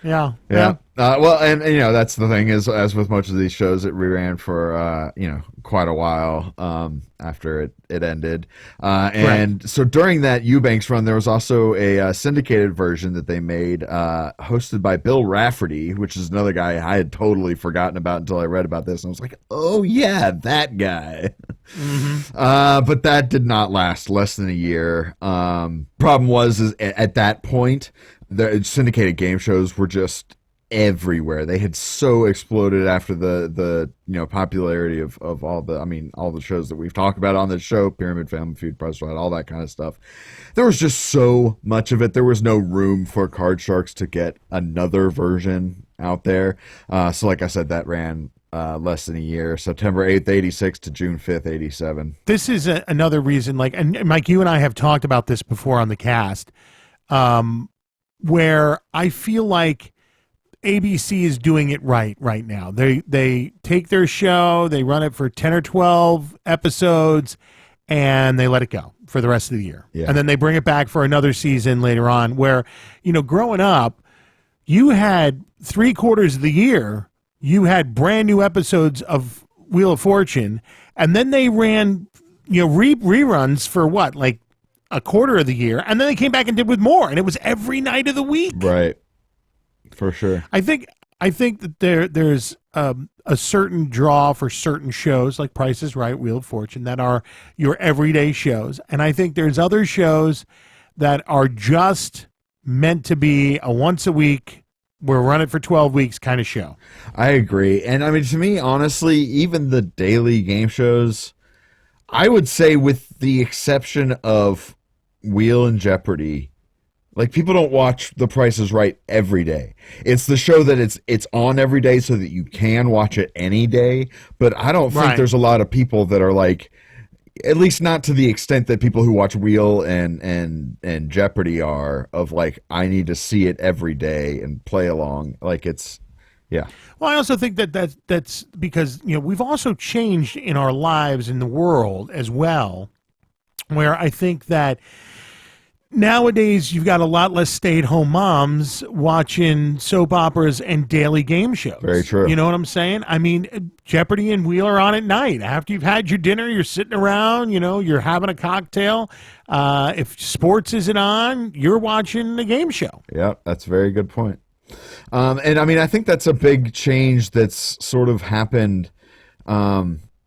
Yeah. And that's the thing is, as with most of these shows, it reran for quite a while after it ended, and so during that Eubanks run, there was also a syndicated version that they made, hosted by Bill Rafferty, which is another guy I had totally forgotten about until I read about this, and I was like, oh yeah, that guy. Mm-hmm. But that did not last less than a year. Problem was at that point, the syndicated game shows were just everywhere. They had so exploded after the popularity of all the shows that we've talked about on this show, Pyramid, Family Feud, Price is Right, all that kind of stuff. There was just so much of it. There was no room for Card Sharks to get another version out there. So like I said, that ran less than a year, September 8th, 86 to June 5th, 87. This is another reason, and Mike, you and I have talked about this before on the cast, where I feel like ABC is doing it right now. They take their show, they run it for 10 or 12 episodes, and they let it go for the rest of the year. Yeah. And then they bring it back for another season later on, where, growing up, you had 3/4 of the year, you had brand new episodes of Wheel of Fortune, and then they ran, reruns for like a quarter of the year, and then they came back and did with more, and it was every night of the week. Right. For sure. I think that there's a certain draw for certain shows like Price is Right, Wheel of Fortune, that are your everyday shows, and I think there's other shows that are just meant to be a once a week, we'll run it for 12 weeks kind of show. I agree, and I mean, to me, honestly, even the daily game shows, I would say, with the exception of Wheel and Jeopardy, like, people don't watch The Price is Right every day. It's the show that it's on every day so that you can watch it any day. But I don't think there's a lot of people that are like, at least not to the extent that people who watch Wheel and Jeopardy are, of like, I need to see it every day and play along. Like, it's, yeah. Well, I also think that's because, we've also changed in our lives in the world as well, where I think that nowadays, you've got a lot less stay-at-home moms watching soap operas and daily game shows. Very true. You know what I'm saying? I mean, Jeopardy and Wheel are on at night. After you've had your dinner, you're sitting around, you're having a cocktail. If sports isn't on, you're watching a game show. Yeah, that's a very good point. And I mean, I think that's a big change that's sort of happened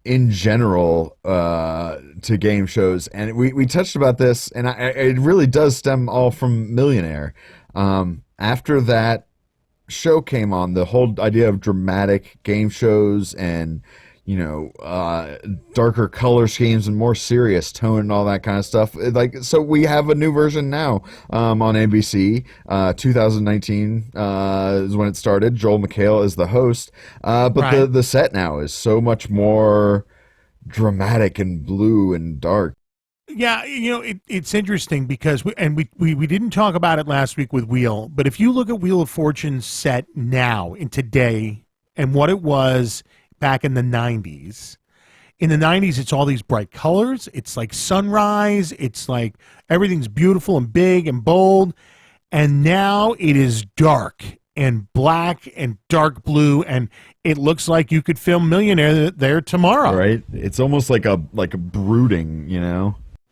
in general to game shows. And we touched about this, and it really does stem all from Millionaire. After that show came on, the whole idea of dramatic game shows and darker color schemes and more serious tone and all that kind of stuff. So we have a new version now on NBC. 2019 is when it started. Joel McHale is the host, but Right. the set now is so much more dramatic and blue and dark. Yeah, it's interesting because we didn't talk about it last week with Wheel, but if you look at Wheel of Fortune's set now in today and what it was back in the 90s. In the 90s, it's all these bright colors. It's like sunrise. It's like everything's beautiful and big and bold. And now it is dark and black and dark blue, and it looks like you could film Millionaire there tomorrow. Right? It's almost like a brooding,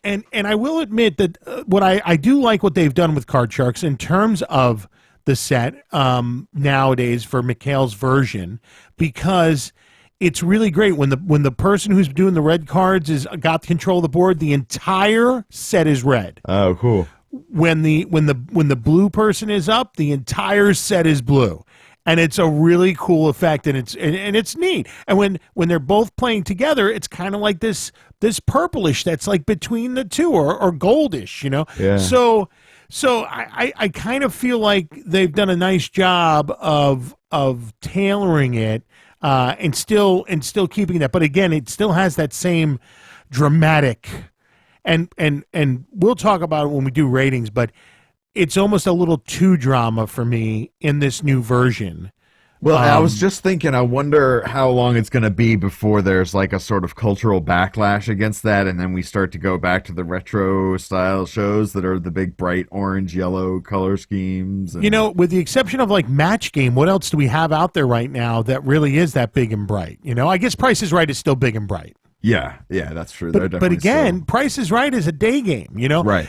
And I will admit that what I do like what they've done with Card Sharks in terms of the set nowadays for McHale's version, because it's really great when the person who's doing the red cards is got control of the board. The entire set is red. Oh, cool. When the blue person is up, the entire set is blue, and it's a really cool effect, and it's neat. And when they're both playing together, it's kind of like this purplish that's like between the two, or goldish, Yeah. So I kind of feel like they've done a nice job of tailoring it. And still keeping that, but again, it still has that same dramatic, and we'll talk about it when we do ratings. But it's almost a little too drama for me in this new version. Well, I was just thinking, I wonder how long it's going to be before there's like a sort of cultural backlash against that, and then we start to go back to the retro style shows that are the big bright orange, yellow color schemes. And... with the exception of like Match Game, what else do we have out there right now that really is that big and bright? I guess Price is Right is still big and bright. Yeah, that's true. But again, Price is Right is a day game, Right.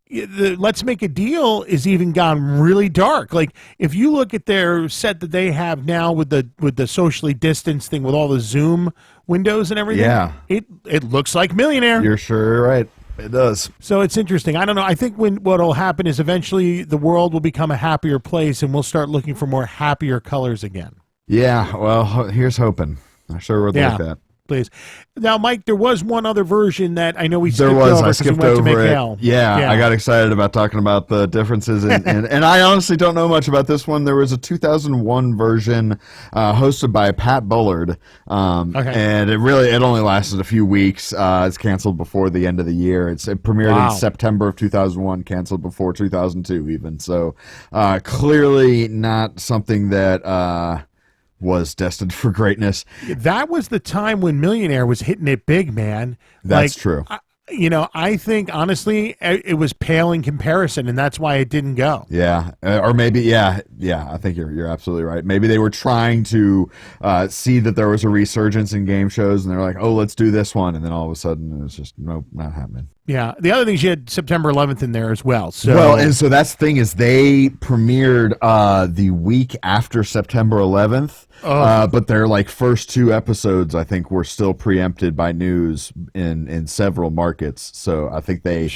The Let's Make a Deal is even gone really dark. Like if you look at their set that they have now with the socially distanced thing with all the Zoom windows and everything, it looks like Millionaire. You're sure right. It does. So it's interesting. I don't know. I think what will happen is eventually the world will become a happier place, and we'll start looking for more happier colors again. Yeah. Well, here's hoping. I sure would like that. Please. Now, Mike, there was one other version that I know we skipped There was. over I 'cause we skipped went to over it. McHale. Yeah, I got excited about talking about the differences, and I honestly don't know much about this one. There was a 2001 version hosted by Pat Bullard, and it only lasted a few weeks. It's canceled before the end of the year. It premiered in September of 2001, canceled before 2002 even. So clearly not something that was destined for greatness. That was the time when Millionaire was hitting it big, man. That's true. I think honestly it was pale in comparison, and that's why it didn't go. Yeah, or maybe I think you're absolutely right. Maybe they were trying to see that there was a resurgence in game shows, and they're like, "Oh, let's do this one," and then all of a sudden it was just nope, not happening. Yeah. The other thing, she had September 11th in there as well. So and so that's the thing is they premiered the week after September 11th. But their first two episodes, I think, were still preempted by news in several markets. So I think they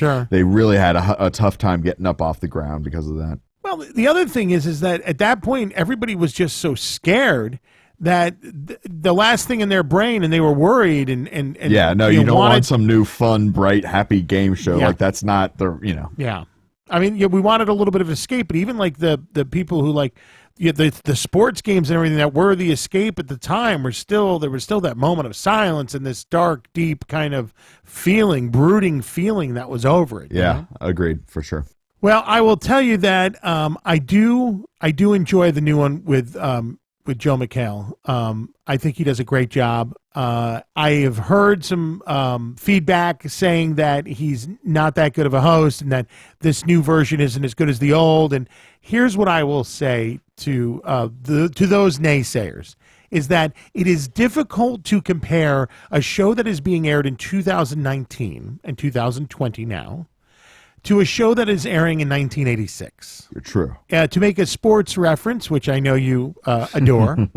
really had a tough time getting up off the ground because of that. Well, the other thing is that at that point everybody was just so scared that the last thing in their brain, and they were worried and you don't want some new fun, bright, happy game show. Yeah. That's not the Yeah, I mean, we wanted a little bit of escape, but even like the people who the sports games and everything that were the escape at the time there was still that moment of silence and this dark, deep kind of brooding feeling that was over it. Yeah, agreed for sure. Well, I will tell you that I do enjoy the new one with Joe McHale. I think he does a great job. I have heard some feedback saying that he's not that good of a host and that this new version isn't as good as the old. And here's what I will say to those naysayers is that it is difficult to compare a show that is being aired in 2019 and 2020 now to a show that is airing in 1986. True. To make a sports reference, which I know you adore,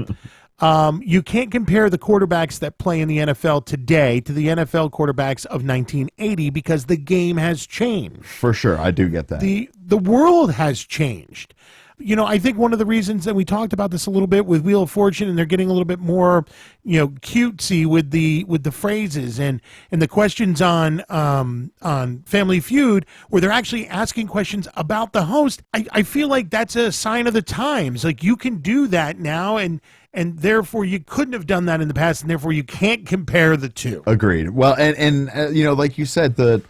you can't compare the quarterbacks that play in the NFL today to the NFL quarterbacks of 1980 because the game has changed. For sure, I do get that. The world has changed. You know, I think one of the reasons that we talked about this a little bit with Wheel of Fortune, and they're getting a little bit more, cutesy with the phrases and the questions on Family Feud, where they're actually asking questions about the host. I feel like that's a sign of the times. Like, you can do that now, and therefore you couldn't have done that in the past, and therefore you can't compare the two. Agreed. Well, and like you said,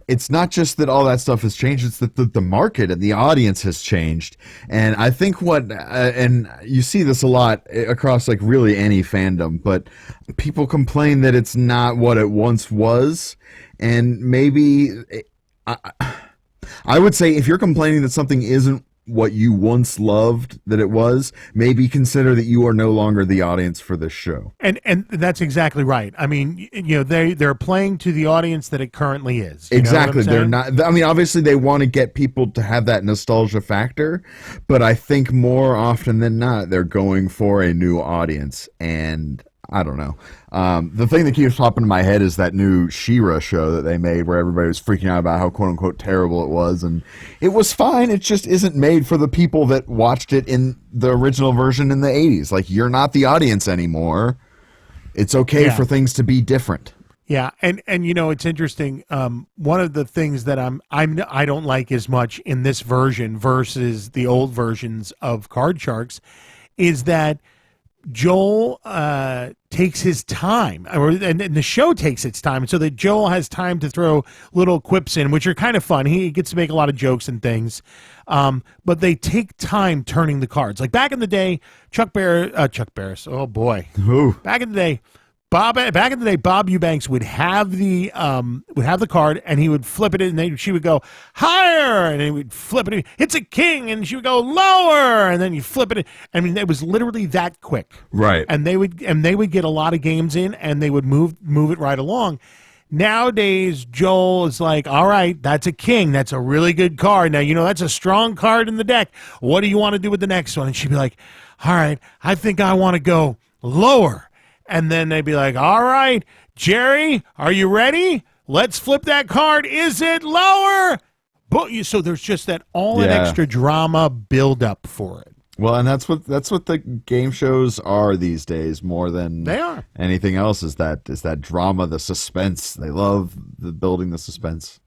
it's not just that all that stuff has changed, it's that the market and the audience has changed. And I think and you see this a lot across like really any fandom, but people complain that it's not what it once was. And maybe I would say if you're complaining that something isn't what you once loved that it was, maybe consider that you are no longer the audience for this show. And that's exactly right. I mean, they're playing to the audience that it currently is. Exactly. They're not, I mean, obviously they want to get people to have that nostalgia factor, but I think more often than not, they're going for a new audience. And I don't know. The thing that keeps popping in my head is that new She-Ra show that they made where everybody was freaking out about how quote-unquote terrible it was. And it was fine. It just isn't made for the people that watched it in the original version in the 80s. Like, you're not the audience anymore. It's okay for things to be different. Yeah, and it's interesting. One of the things that I don't like as much in this version versus the old versions of Card Sharks is that Joel takes his time, and the show takes its time, so that Joel has time to throw little quips in, which are kind of fun. He gets to make a lot of jokes and things, but they take time turning the cards. Like back in the day, Chuck Barris. Oh boy, back in the day. Bob Eubanks would have the card, and he would flip it, and she would go higher, and he would flip it. It's a king, and she would go lower, and then you flip it. I mean, it was literally that quick, right? And they would get a lot of games in, and they would move it right along. Nowadays, Joel is like, all right, that's a king. That's a really good card. Now, that's a strong card in the deck. What do you want to do with the next one? And she'd be like, all right, I think I want to go lower. And then they'd be like, all right, Jerry, are you ready? Let's flip that card. Is it lower? So there's just that extra drama build up for it. Well, and that's what the game shows are these days more than they are anything else is that drama, the suspense. They love building the suspense.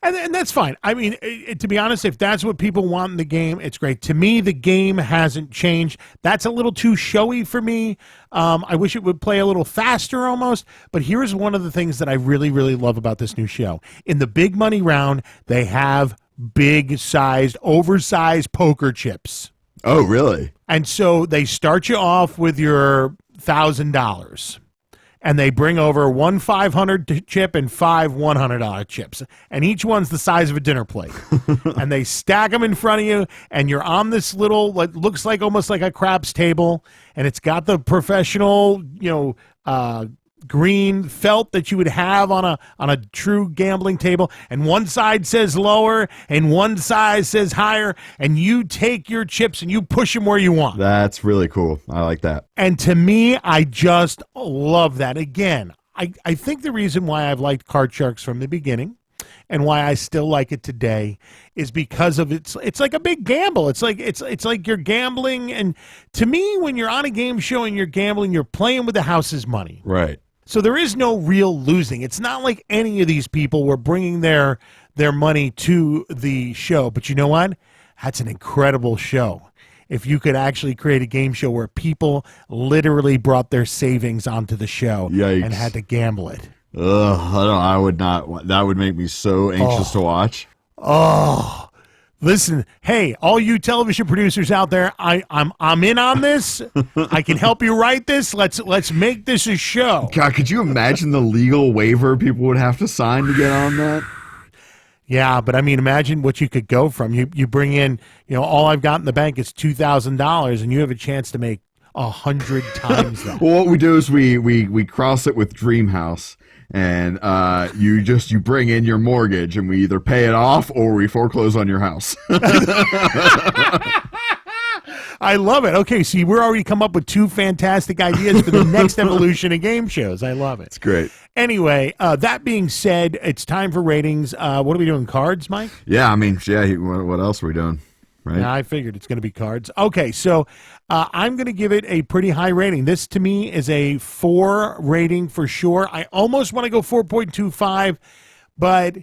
And that's fine. I mean, to be honest, if that's what people want in the game, it's great. To me, the game hasn't changed. That's a little too showy for me. I wish it would play a little faster almost. But here's one of the things that I really, really love about this new show. In the big money round, they have big-sized, oversized poker chips. Oh, really? And so they start you off with your $1,000. And they bring over one $500 chip and five $100 chips. And each one's the size of a dinner plate. And they stack them in front of you, and you're on this little, what looks like almost like a craps table, and it's got the professional, green felt that you would have on a true gambling table, and one side says lower and one side says higher, and you take your chips and you push them where you want. That's really cool. I like that. And to me, I just love that. Again, I think the reason why I've liked Card Sharks from the beginning and why I still like it today is because of it's like a big gamble. It's like you're gambling, and to me, when you're on a game show and you're gambling, you're playing with the house's money. Right. So there is no real losing. It's not like any of these people were bringing their money to the show. But you know what? That's an incredible show. If you could actually create a game show where people literally brought their savings onto the show and had to gamble it. I would not. That would make me so anxious to watch. Oh, listen, hey, all you television producers out there, I'm in on this. I can help you write this. Let's make this a show. God, could you imagine the legal waiver people would have to sign to get on that? Yeah, but I mean, imagine what you could go from. You bring in, all I've got in the bank is $2,000, and you have a chance to make 100 times that. Well, what we do is we cross it with Dreamhouse, and you bring in your mortgage, and we either pay it off or we foreclose on your house. I love it. Okay, see, we're already come up with 2 fantastic ideas for the next evolution of game shows. I love it. It's great. Anyway, that being said, it's time for ratings. What are we doing? Cards, Mike? Yeah, I mean, what else are we doing? Right? Yeah, I figured it's going to be cards. Okay, so I'm going to give it a pretty high rating. This, to me, is a 4 rating for sure. I almost want to go 4.25, but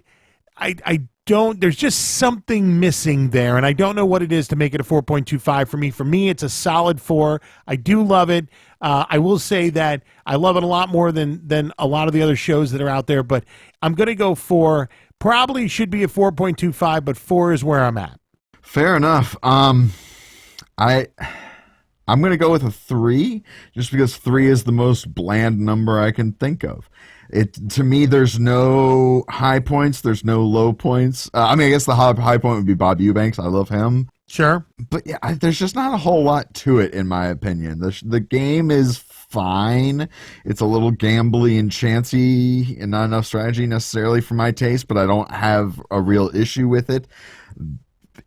I don't. There's just something missing there, and I don't know what it is to make it a 4.25 for me. For me, it's a solid 4. I do love it. I will say that I love it a lot more than a lot of the other shows that are out there, but I'm going to go 4. Probably should be a 4.25, but 4 is where I'm at. Fair enough. I'm going to go with a 3, just because 3 is the most bland number I can think of. To me, there's no high points, there's no low points. I mean, I guess the high point would be Bob Eubanks. I love him. Sure. But yeah, there's just not a whole lot to it, in my opinion. The game is fine. It's a little gambly and chancy and not enough strategy necessarily for my taste, but I don't have a real issue with it.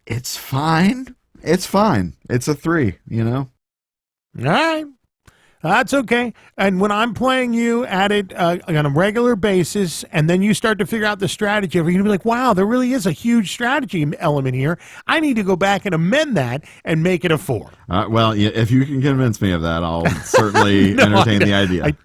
It's fine. It's fine. It's a 3, you know? All right. That's okay. And when I'm playing you at it on a regular basis, and then you start to figure out the strategy, you're going to be like, wow, there really is a huge strategy element here. I need to go back and amend that and make it a 4. Well, yeah, if you can convince me of that, I'll certainly entertain the idea.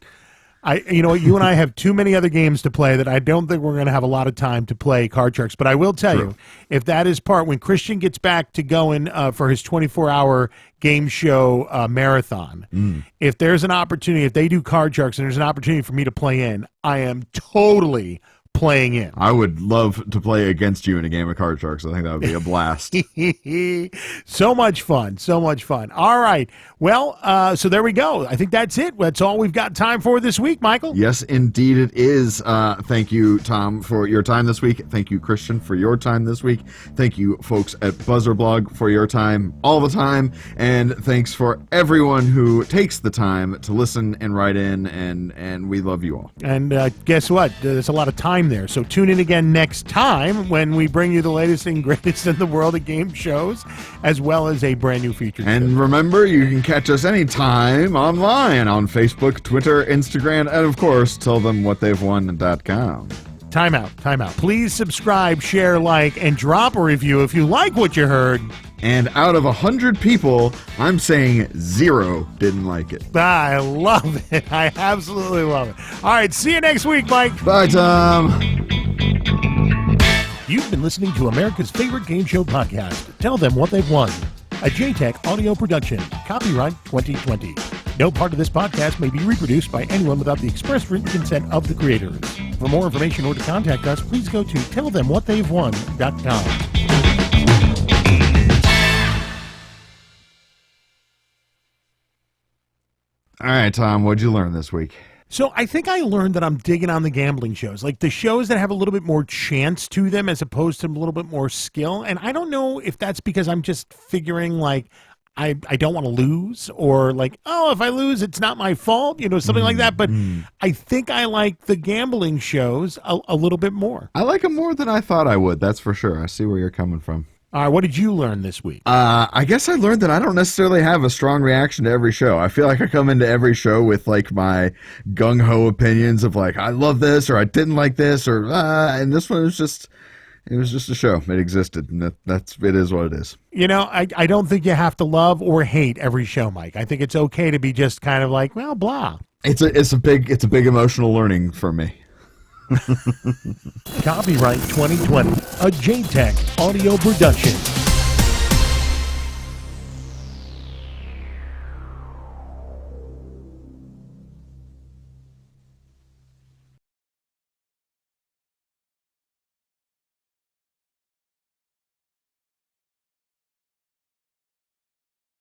You know, you and I have too many other games to play that I don't think we're going to have a lot of time to play Card Sharks. But I will tell you, if that is when Christian gets back to going for his 24-hour game show marathon, if there's an opportunity, if they do Card Sharks and there's an opportunity for me to play in, I am totally playing in. I would love to play against you in a game of Card Sharks. I think that would be a blast. So much fun. So much fun. All right. Well, so there we go. I think that's it. That's all we've got time for this week, Michael. Yes, indeed it is. Thank you, Tom, for your time this week. Thank you, Christian, for your time this week. Thank you, folks at BuzzerBlog, for your time all the time. And thanks for everyone who takes the time to listen and write in, and we love you all. And guess what? There's a lot of time there. So tune in again next time when we bring you the latest and greatest in the world of game shows, as well as a brand new feature. And remember, you can catch us anytime online on Facebook, Twitter, Instagram, and of course, tellthemwhatthey'vewon.com. Time out. Please subscribe, share, like, and drop a review if you like what you heard. And out of 100 people, I'm saying 0 didn't like it. I love it. I absolutely love it. All right, see you next week, Mike. Bye, Tom. You've been listening to America's favorite game show podcast, Tell Them What They've Won, a JTech audio production, copyright 2020. No part of this podcast may be reproduced by anyone without the express written consent of the creators. For more information or to contact us, please go to tellthemwhatthey'vewon.com. All right, Tom, what'd you learn this week? So I think I learned that I'm digging on the gambling shows, like the shows that have a little bit more chance to them as opposed to a little bit more skill. And I don't know if that's because I'm just figuring like I don't want to lose, or like, oh, if I lose, it's not my fault, something like that. But I think I like the gambling shows a little bit more. I like them more than I thought I would, that's for sure. I see where you're coming from. All right, what did you learn this week? I guess I learned that I don't necessarily have a strong reaction to every show. I feel like I come into every show with like my gung-ho opinions of like, I love this, or I didn't like this, or and this one was just, it was just a show. It existed, and it is what it is. I don't think you have to love or hate every show, Mike. I think it's okay to be just kind of like, well, blah. It's a big emotional learning for me. Copyright 2020, a JTech audio production.